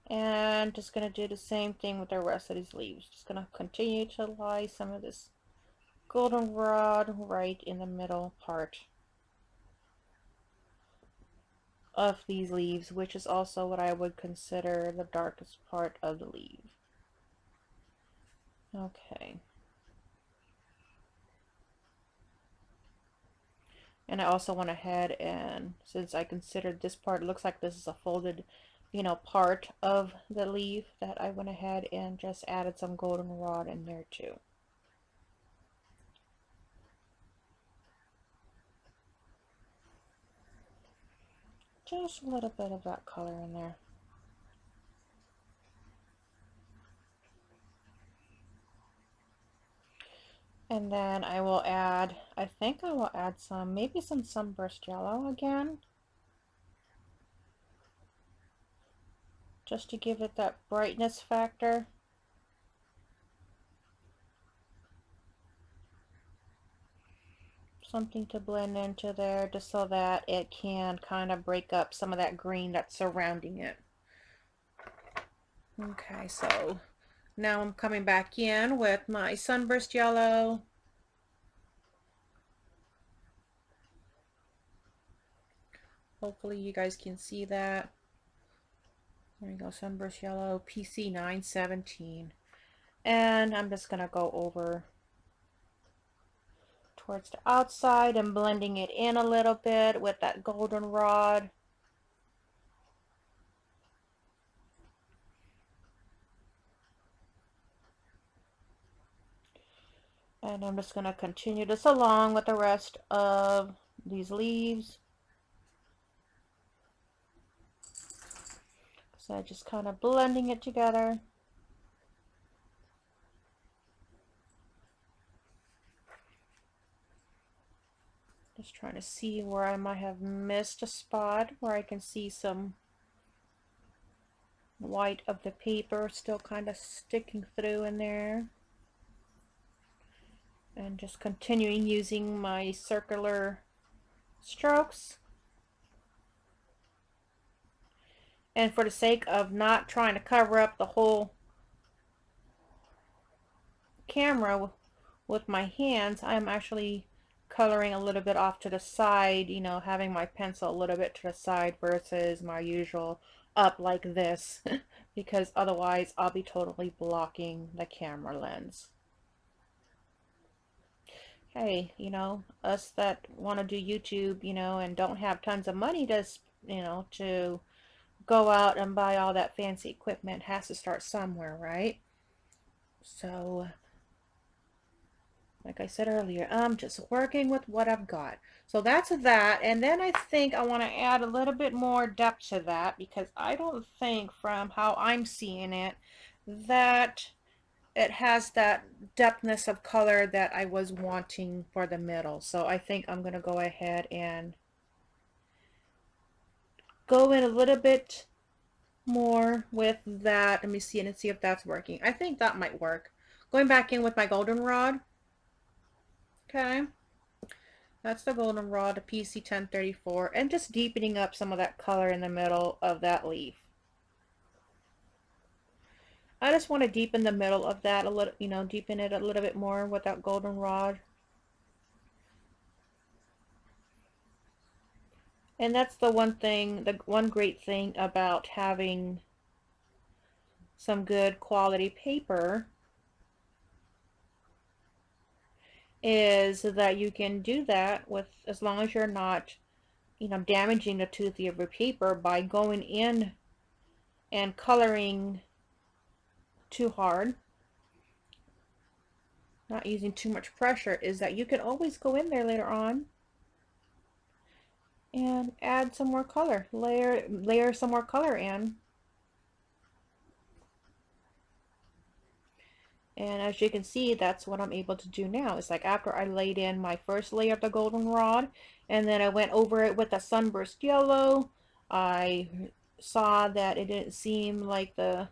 And just gonna do the same thing with the rest of these leaves. Just gonna continue to lie some of this goldenrod right in the middle part of these leaves, which is also what I would consider the darkest part of the leaf. Okay. And I also went ahead and, since I considered this part, it looks like this is a folded, you know, part of the leaf, that I went ahead and just added some goldenrod in there too. Just a little bit of that color in there. And then I will add, I think I will add some, maybe some sunburst yellow again, just to give it that brightness factor. Something to blend into there, just so that it can kind of break up some of that green that's surrounding it. Okay, so now I'm coming back in with my sunburst yellow. Hopefully you guys can see that. There we go, sunburst yellow, PC 917. And I'm just gonna go over towards the outside and blending it in a little bit with that goldenrod. And I'm just going to continue this along with the rest of these leaves. So just kind of blending it together. Just trying to see where I might have missed a spot where I can see some white of the paper still kind of sticking through in there. And just continuing using my circular strokes. And for the sake of not trying to cover up the whole camera with my hands, I'm actually coloring a little bit off to the side, you know, having my pencil a little bit to the side versus my usual up like this, because otherwise I'll be totally blocking the camera lens. Hey, you know, us that want to do YouTube, you know, and don't have tons of money to, you know, to go out and buy all that fancy equipment, has to start somewhere, right? So like I said earlier, I'm just working with what I've got. So that's that. And then I think I want to add a little bit more depth to that, because I don't think, from how I'm seeing it, that it has that depthness of color that I was wanting for the middle. So I think I'm going to go ahead and go in a little bit more with that. Let me see and see if that's working. I think that might work. Going back in with my goldenrod. Okay. That's the goldenrod, the PC 1034, and just deepening up some of that color in the middle of that leaf. I just want to deepen the middle of that a little, you know, deepen it a little bit more with that goldenrod. And that's the one thing, the one great thing about having some good quality paper is that you can do that with, as long as you're not, you know, damaging the tooth of your paper by going in and coloring too hard, not using too much pressure, is that you can always go in there later on and add some more color, layer some more color in. And as you can see, that's what I'm able to do now. It's like after I laid in my first layer of the goldenrod, and then I went over it with a sunburst yellow, I saw that it didn't seem like the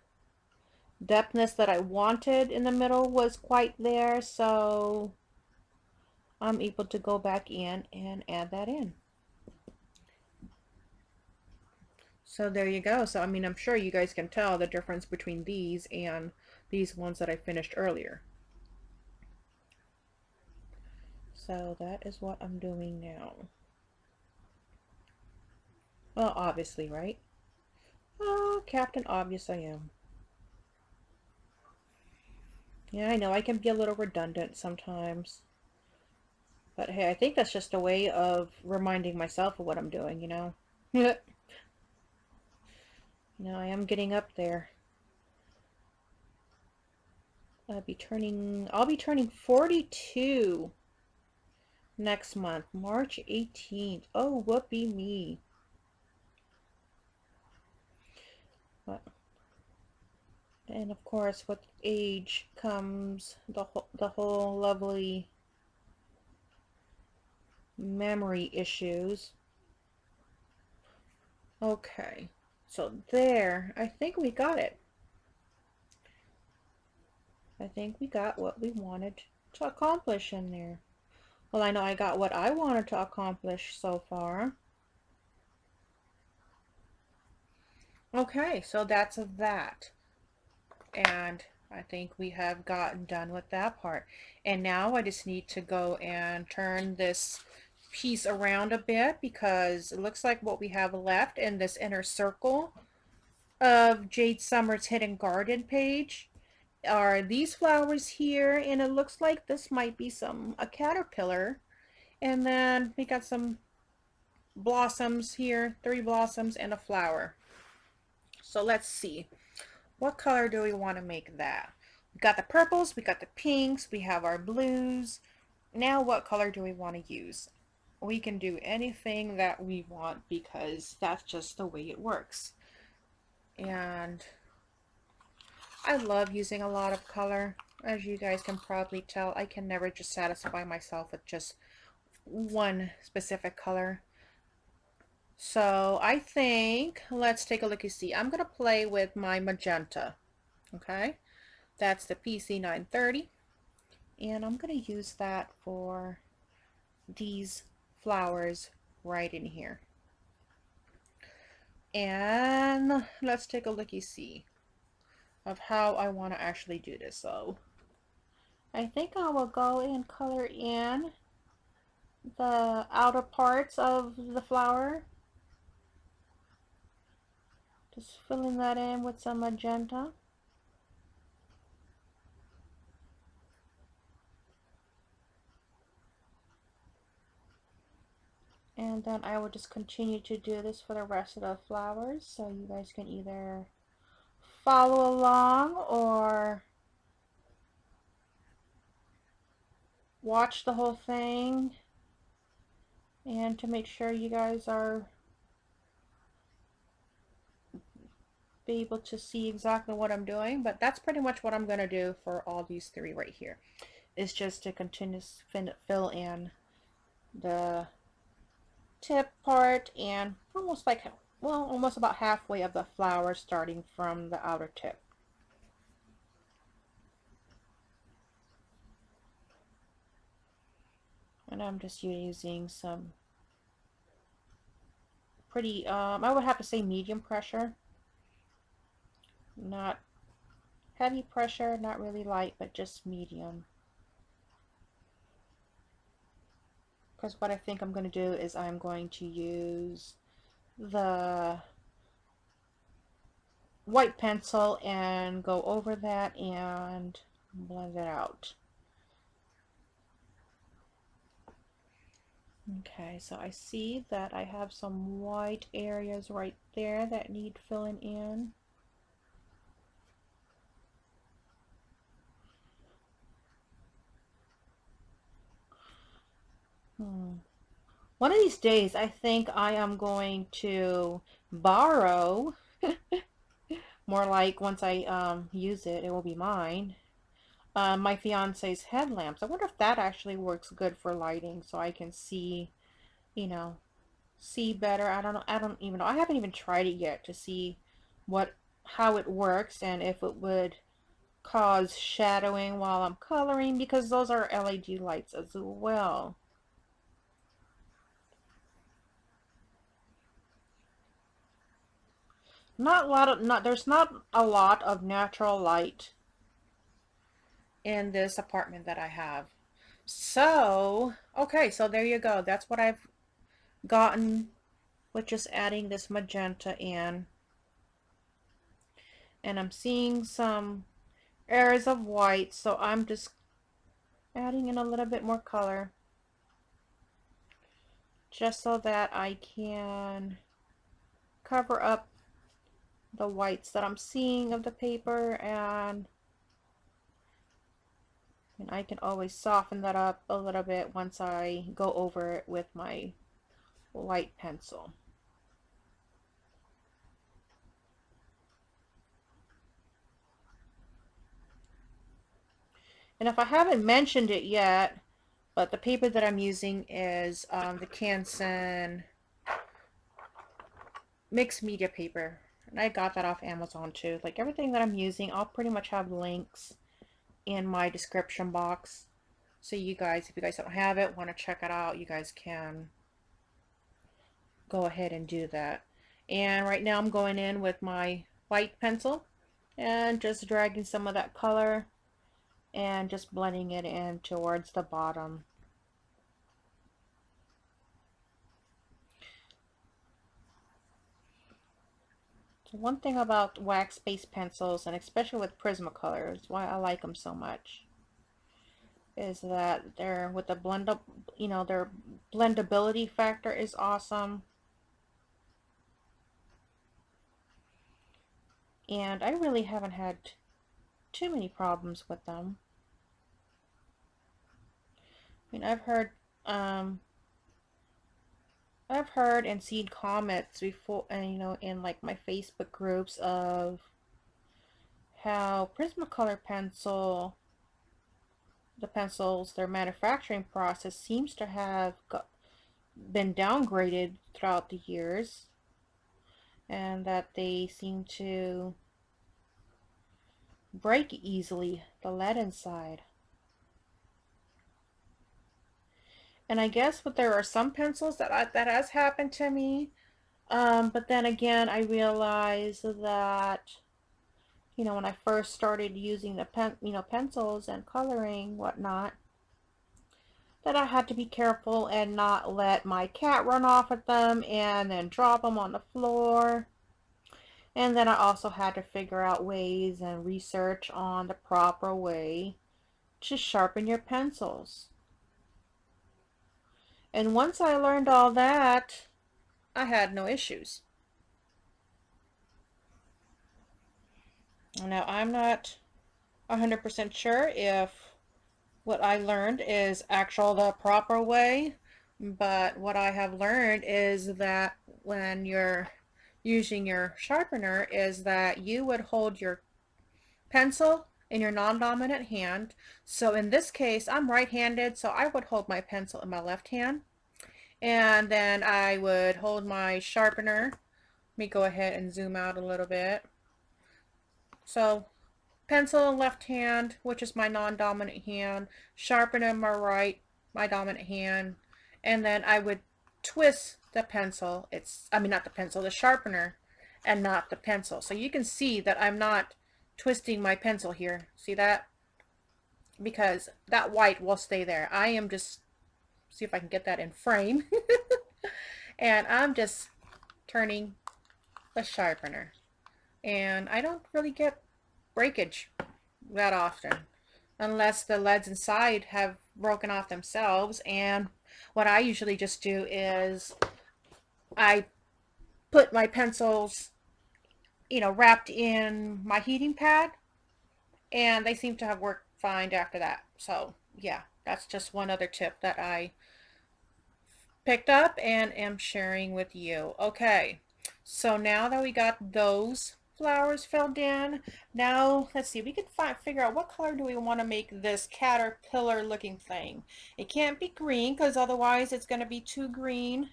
depthness that I wanted in the middle was quite there, so I'm able to go back in and add that in. So there you go. So I mean, I'm sure you guys can tell the difference between these and these ones that I finished earlier. So that is what I'm doing now. Well, obviously, right? Oh, Captain Obvious I am. Yeah, I know I can be a little redundant sometimes. But hey, I think that's just a way of reminding myself of what I'm doing, you know? You know, I am getting up there. I'll be turning 42 next month, March 18th. Oh, whoopee me. But, and of course, with age comes the whole lovely memory issues. Okay, so there, I think we got it. I think we got what we wanted to accomplish in there. Well, I know I got what I wanted to accomplish so far. Okay, so that's that. And I think we have gotten done with that part. And now I just need to go and turn this piece around a bit because it looks like what we have left in this inner circle of Jade Summer's Hidden Garden page are these flowers here, and it looks like this might be a caterpillar. And then we got some blossoms here, 3 blossoms and a flower. So let's see. What color do we want to make that? We got the purples, we got the pinks, we have our blues. Now what color do we want to use? We can do anything that we want because that's just the way it works. And I love using a lot of color. As you guys can probably tell, I can never just satisfy myself with just one specific color. So I think, let's take a look and see. I'm going to play with my magenta. Okay, that's the PC930. And I'm going to use that for these flowers right in here. And let's take a looky see of how I want to actually do this. So I think I will go and color in the outer parts of the flower. Just filling that in with some magenta. And then I will just continue to do this for the rest of the flowers, so you guys can either follow along or watch the whole thing, and to make sure you guys are be able to see exactly what I'm doing. But that's pretty much what I'm going to do for all these 3 right here. It's just to continue to fill in the tip part and almost like, well, almost about halfway of the flower starting from the outer tip. And I'm just using some pretty, I would have to say medium pressure. Not heavy pressure, not really light, but just medium. Because what I think I'm going to do is I'm going to use the white pencil and go over that and blend it out. Okay, so I see that I have some white areas right there that need filling in. One of these days, I think I am going to borrow, more like once I use it, it will be mine, my fiance's headlamps. I wonder if that actually works good for lighting so I can see, you know, see better. I don't know. I don't even know. I haven't even tried it yet to see how it works and if it would cause shadowing while I'm coloring, because those are LED lights as well. There's not a lot of natural light in this apartment that I have. So, okay, so there you go. That's what I've gotten with just adding this magenta in. And I'm seeing some areas of white, so I'm just adding in a little bit more color just so that I can cover up the whites that I'm seeing of the paper, and I can always soften that up a little bit once I go over it with my light pencil. And if I haven't mentioned it yet, but the paper that I'm using is the Canson mixed media paper. And I got that off Amazon too. Like everything that I'm using, I'll pretty much have links in my description box. So you guys, if you guys don't have it, want to check it out, you guys can go ahead and do that. And right now I'm going in with my white pencil and just dragging some of that color and just blending it in towards the bottom. So one thing about wax-based pencils, and especially with Prismacolor, is why I like them so much, is that they're with the blend up, their blendability factor is awesome. And I really haven't had too many problems with them. I mean, I've heard and seen comments before, and in like my Facebook groups of how Prismacolor the pencils, their manufacturing process seems to have been downgraded throughout the years, and that they seem to break easily, the lead inside. And I guess there are some pencils that has happened to me. But then again, I realized that, when I first started using the pencils and coloring whatnot, that I had to be careful and not let my cat run off with them and then drop them on the floor. And then I also had to figure out ways and research on the proper way to sharpen your pencils. And once I learned all that, I had no issues. Now, I'm not 100% sure if what I learned is the proper way, but what I have learned is that when you're using your sharpener is that you would hold your pencil in your non-dominant hand. So in this case, I'm right-handed, so I would hold my pencil in my left hand, and then I would hold my sharpener. Let me go ahead and zoom out a little bit. So pencil in left hand, which is my non-dominant hand, sharpener in my dominant hand, and then I would twist the pencil. Not the pencil, the sharpener, and not the pencil. So you can see that I'm not twisting my pencil here. See that? Because that white will stay there. I am just see if I can get that in frame. And I'm just turning the sharpener. And I don't really get breakage that often unless the leads inside have broken off themselves. And what I usually just do is I put my pencils, wrapped in my heating pad, and they seem to have worked fine after that. So yeah, that's just one other tip that I picked up and am sharing with you. Okay, so now that we got those flowers filled in, now let's see, we can figure out what color do we want to make this caterpillar looking thing. It can't be green because otherwise it's going to be too green.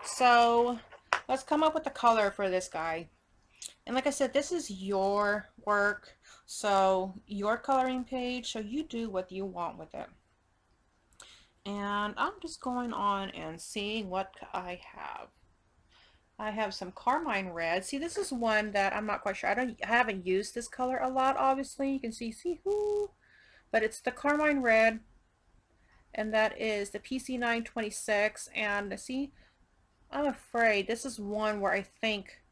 So let's come up with a color for this guy. And like I said, this is your work, so your coloring page, so you do what you want with it. And I'm just going on and seeing what I have. I have some carmine red. See, this is one that I'm not quite sure. I haven't used this color a lot, obviously. You can see whoo, but it's the carmine red, and that is the PC 926. And see, I'm afraid this is one where I think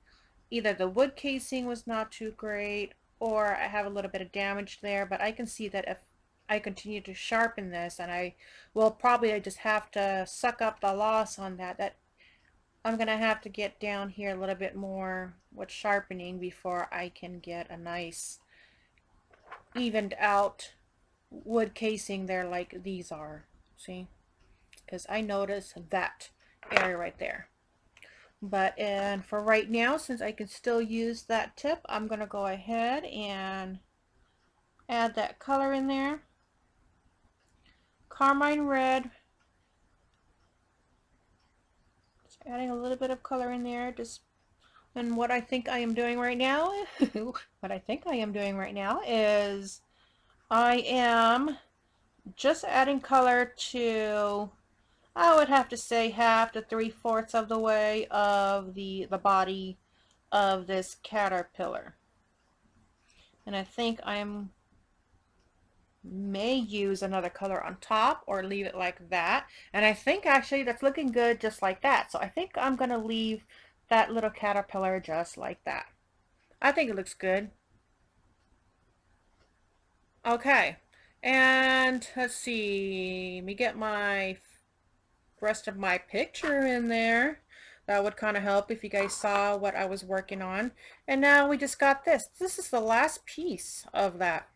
either the wood casing was not too great or I have a little bit of damage there, but I can see that if I continue to sharpen this, and I will probably just have to suck up the loss on that I'm gonna have to get down here a little bit more with sharpening before I can get a nice evened out wood casing there like these are. See, because I notice that area right there. But and for right now, since I can still use that tip, I'm gonna go ahead and add that color in there. Carmine red. Just adding a little bit of color in there. Just and what I think I am doing right now, is I am just adding color to, I would have to say, half to 3/4 of the way of the body of this caterpillar. And I think I'm may use another color on top or leave it like that. And I think actually that's looking good just like that. So I think I'm gonna leave that little caterpillar just like that. I think it looks good. Okay, and let's see, let me get my rest of my picture in there. That would kind of help if you guys saw what I was working on. And now we just got this. This is the last piece of that.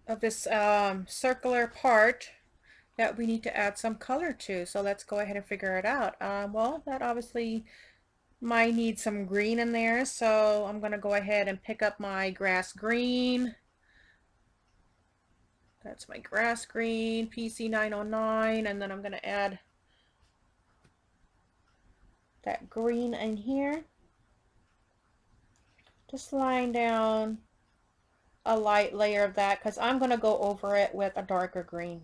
Of this circular part that we need to add some color to. So let's go ahead and figure it out. Well, that obviously might need some green in there. So I'm going to go ahead and pick up my grass green. That's my grass green, PC 909, and then I'm going to add that green in here. Just laying down a light layer of that because I'm going to go over it with a darker green.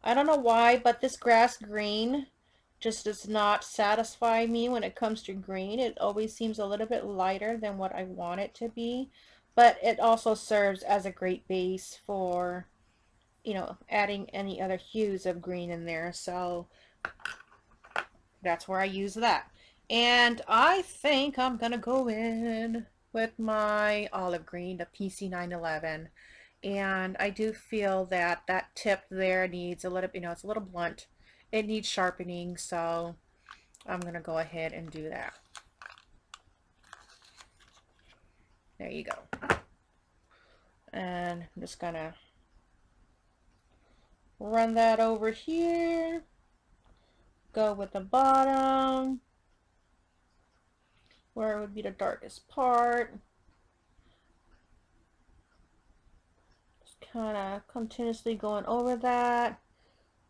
I don't know why, but this grass green just does not satisfy me when it comes to green. It always seems a little bit lighter than what I want it to be, but it also serves as a great base for, adding any other hues of green in there. So that's where I use that. And I think I'm gonna go in with my olive green, the PC 911. And I do feel that that tip there needs a little, it's a little blunt. It needs sharpening, so I'm gonna go ahead and do that. There you go. And I'm just gonna run that over here. Go with the bottom, where it would be the darkest part. Just kind of continuously going over that.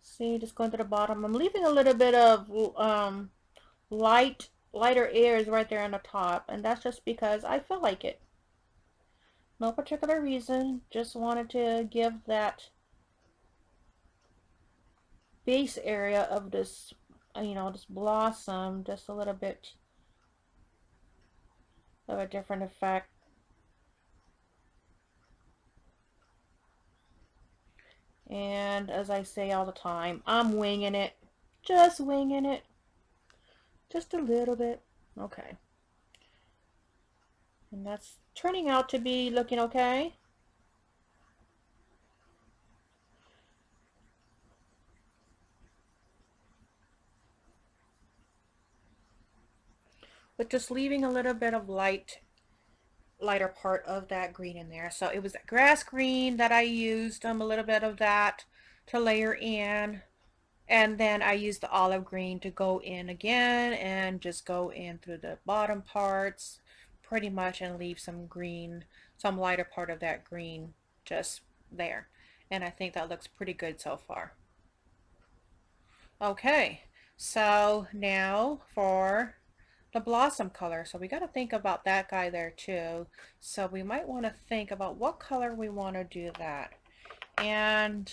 See, just going to the bottom. I'm leaving a little bit of lighter areas right there on the top, and that's just because I feel like it. No particular reason, just wanted to give that base area of this, this blossom just a little bit of a different effect. And as I say all the time, I'm winging it. Just winging it. Just a little bit. Okay. And that's turning out to be looking okay. But just leaving a little bit of lighter part of that green in there. So it was that grass green that I used a little bit of that to layer in. And then I used the olive green to go in again and just go in through the bottom parts pretty much and leave some green, some lighter part of that green just there. And I think that looks pretty good so far. Okay, so now for the blossom color. So we got to think about that guy there too. So we might want to think about what color we want to do that. And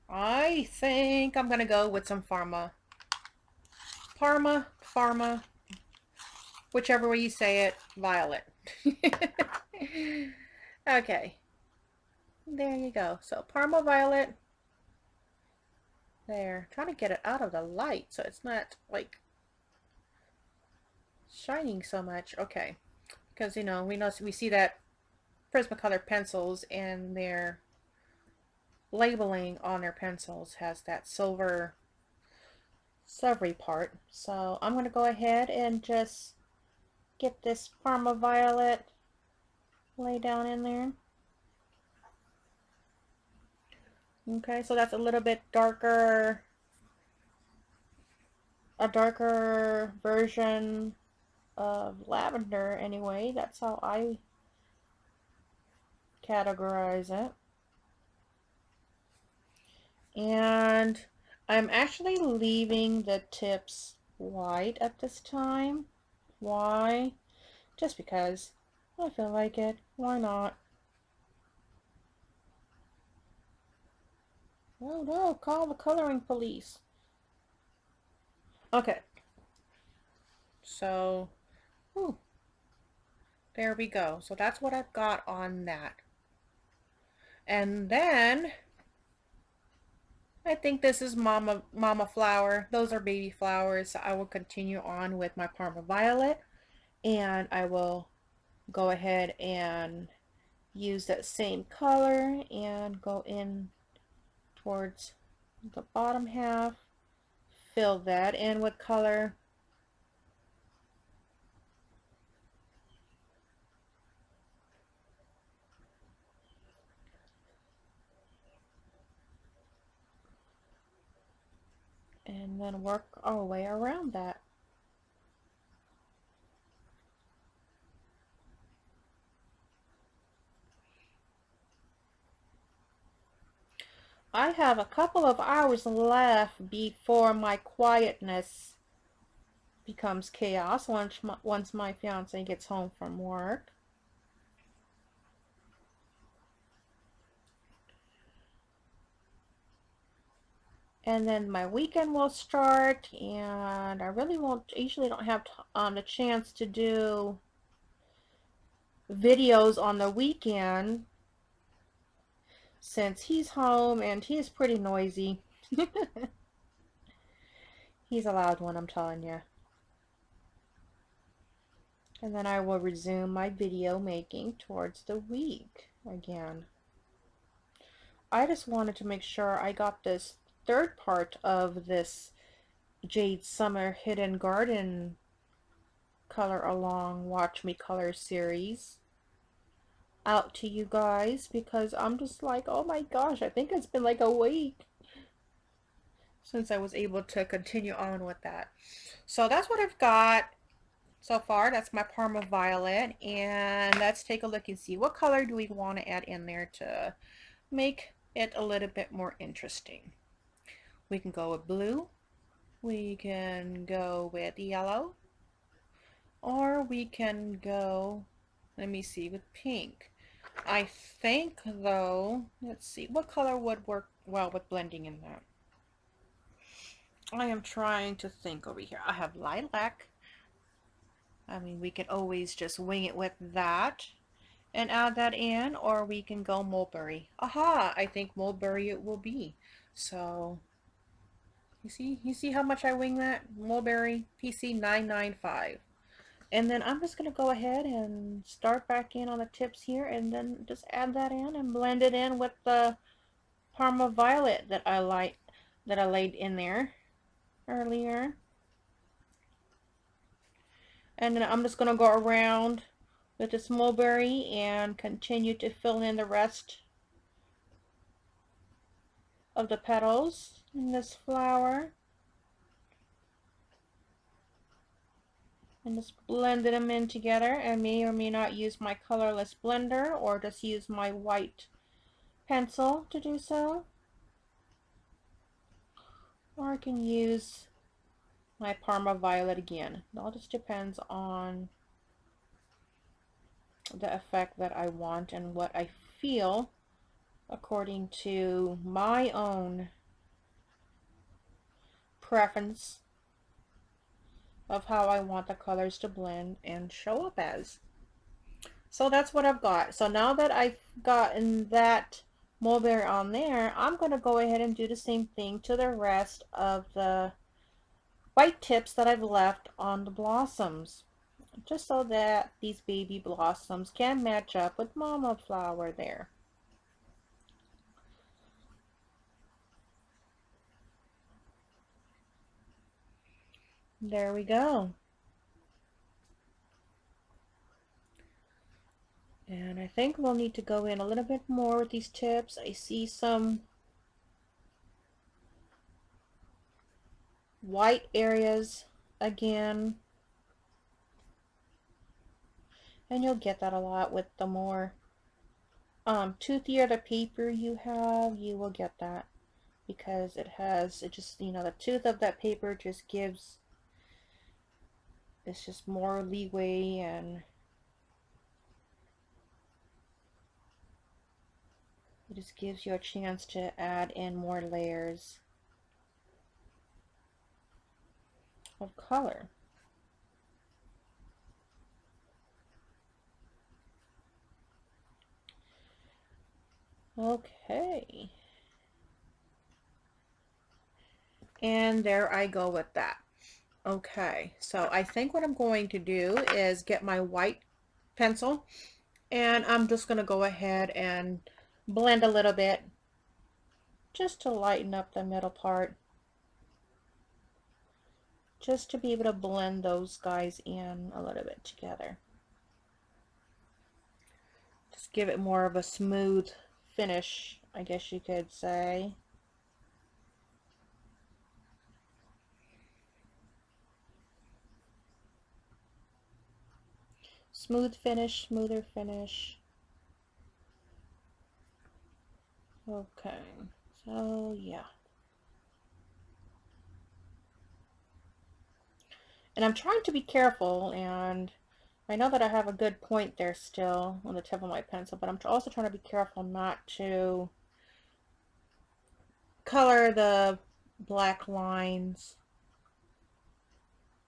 I think I'm going to go with some Pharma, whichever way you say it, violet. Okay, there you go. So Parma violet, there. Trying to get it out of the light so it's not like shining so much. Okay, because we see that Prismacolor pencils and their labeling on their pencils has that silvery part. So I'm going to go ahead and just get this Parma violet lay down in there. Okay, so that's a little bit darker, a darker version of lavender anyway. That's how I categorize it. And I'm actually leaving the tips white at this time. Why? Just because I feel like it. Why not? Oh no, call the coloring police. Okay, so whew, there we go. So that's what I've got on that. And then I think this is Mama flower. Those are baby flowers. So I will continue on with my Parma violet, and I will go ahead and use that same color and go in towards the bottom half, fill that in with color. And then work our way around that. I have a couple of hours left before my quietness becomes chaos once my fiance gets home from work. And then my weekend will start, and I really usually don't have the chance to do videos on the weekend since he's home and he's pretty noisy. He's a loud one, I'm telling you. And then I will resume my video making towards the week again. I just wanted to make sure I got this third part of this Jade Summer Hidden Garden Color Along Watch Me Color series out to you guys, because I'm just like, oh my gosh, I think it's been like a week since I was able to continue on with that. So that's what I've got so far. That's my Parma Violet, and let's take a look and see what color do we want to add in there to make it a little bit more interesting. We can go with blue, we can go with yellow, or we can go, let me see, with pink. I think though, let's see, what color would work well with blending in that? I am trying to think over here. I have lilac. I mean, we can always just wing it with that. and add that in, or we can go mulberry. Aha, I think mulberry it will be. So you see how much I wing that? Mulberry PC 995. And then I'm just going to go ahead and start back in on the tips here and then just add that in and blend it in with the Parma Violet that I laid in there earlier. And then I'm just going to go around with this mulberry and continue to fill in the rest of the petals in this flower. And just blended them in together. I may or may not use my colorless blender or just use my white pencil to do so. Or I can use my Parma Violet again. It all just depends on the effect that I want and what I feel according to my own preference of how I want the colors to blend and show up as. So that's what I've got. So now that I've gotten that mulberry on there, I'm going to go ahead and do the same thing to the rest of the white tips that I've left on the blossoms, just so that these baby blossoms can match up with mama flower there. There we go. And I think we'll need to go in a little bit more with these tips. I see some white areas again. And you'll get that a lot with the more toothier the paper you have, you will get that. Because it just, you know, the tooth of that paper just gives, it's just more leeway and it just gives you a chance to add in more layers of color. Okay. And there I go with that. Okay, so I think what I'm going to do is get my white pencil and I'm just going to go ahead and blend a little bit just to lighten up the middle part, just to be able to blend those guys in a little bit together. Just give it more of a smooth finish, I guess you could say. Smooth finish, smoother finish. Okay, so yeah. And I'm trying to be careful, and I know that I have a good point there still on the tip of my pencil, but I'm also trying to be careful not to color the black lines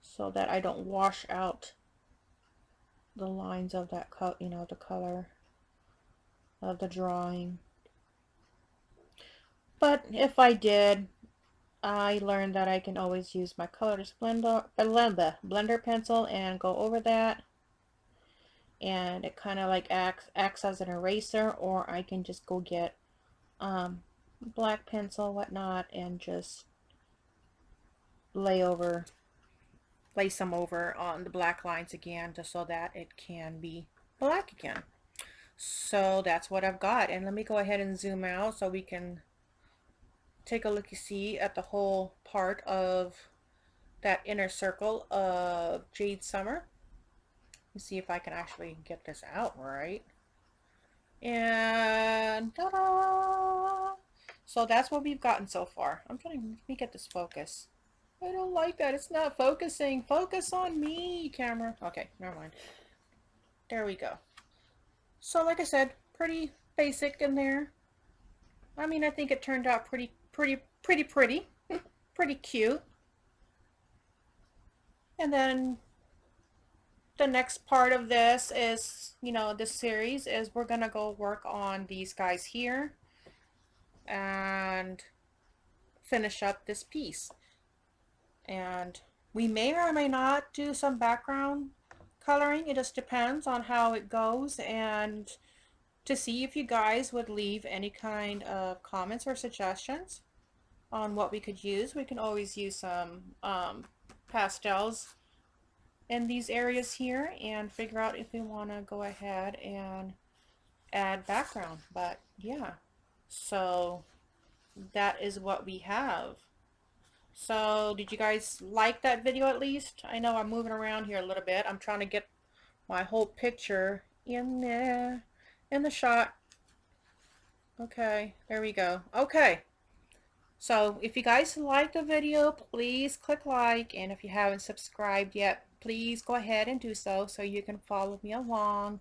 so that I don't wash out the lines of that the color of the drawing. But if I did, I learned that I can always use my colorless blender pencil and go over that, and it kind of like acts as an eraser, or I can just go get black pencil, whatnot, and just lay some over on the black lines again, just so that it can be black again. So that's what I've got, and let me go ahead and zoom out so we can take a look-see at the whole part of that inner circle of Jade Summer. Let's see if I can actually get this out right. And ta-da! So that's what we've gotten so far. Let me get this focus. I don't like that. It's not focusing. Focus on me, camera. Okay, never mind. There we go. So like I said, pretty basic in there. I mean, I think it turned out pretty pretty cute. And then the next part of this is, this series is we're gonna go work on these guys here and finish up this piece. And we may or may not do some background coloring. It just depends on how it goes, and to see if you guys would leave any kind of comments or suggestions on what we could use. We can always use some pastels in these areas here and figure out if we want to go ahead and add background. But yeah, so that is what we have. So did you guys like that video at least? I know I'm moving around here a little bit. I'm trying to get my whole picture in there, in the shot. Okay, there we go. Okay, so if you guys like the video, please click like, and if you haven't subscribed yet, please go ahead and do so you can follow me along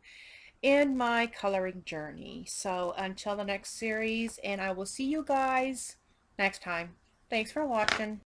in my coloring journey. So until the next series, and I will see you guys next time. Thanks for watching.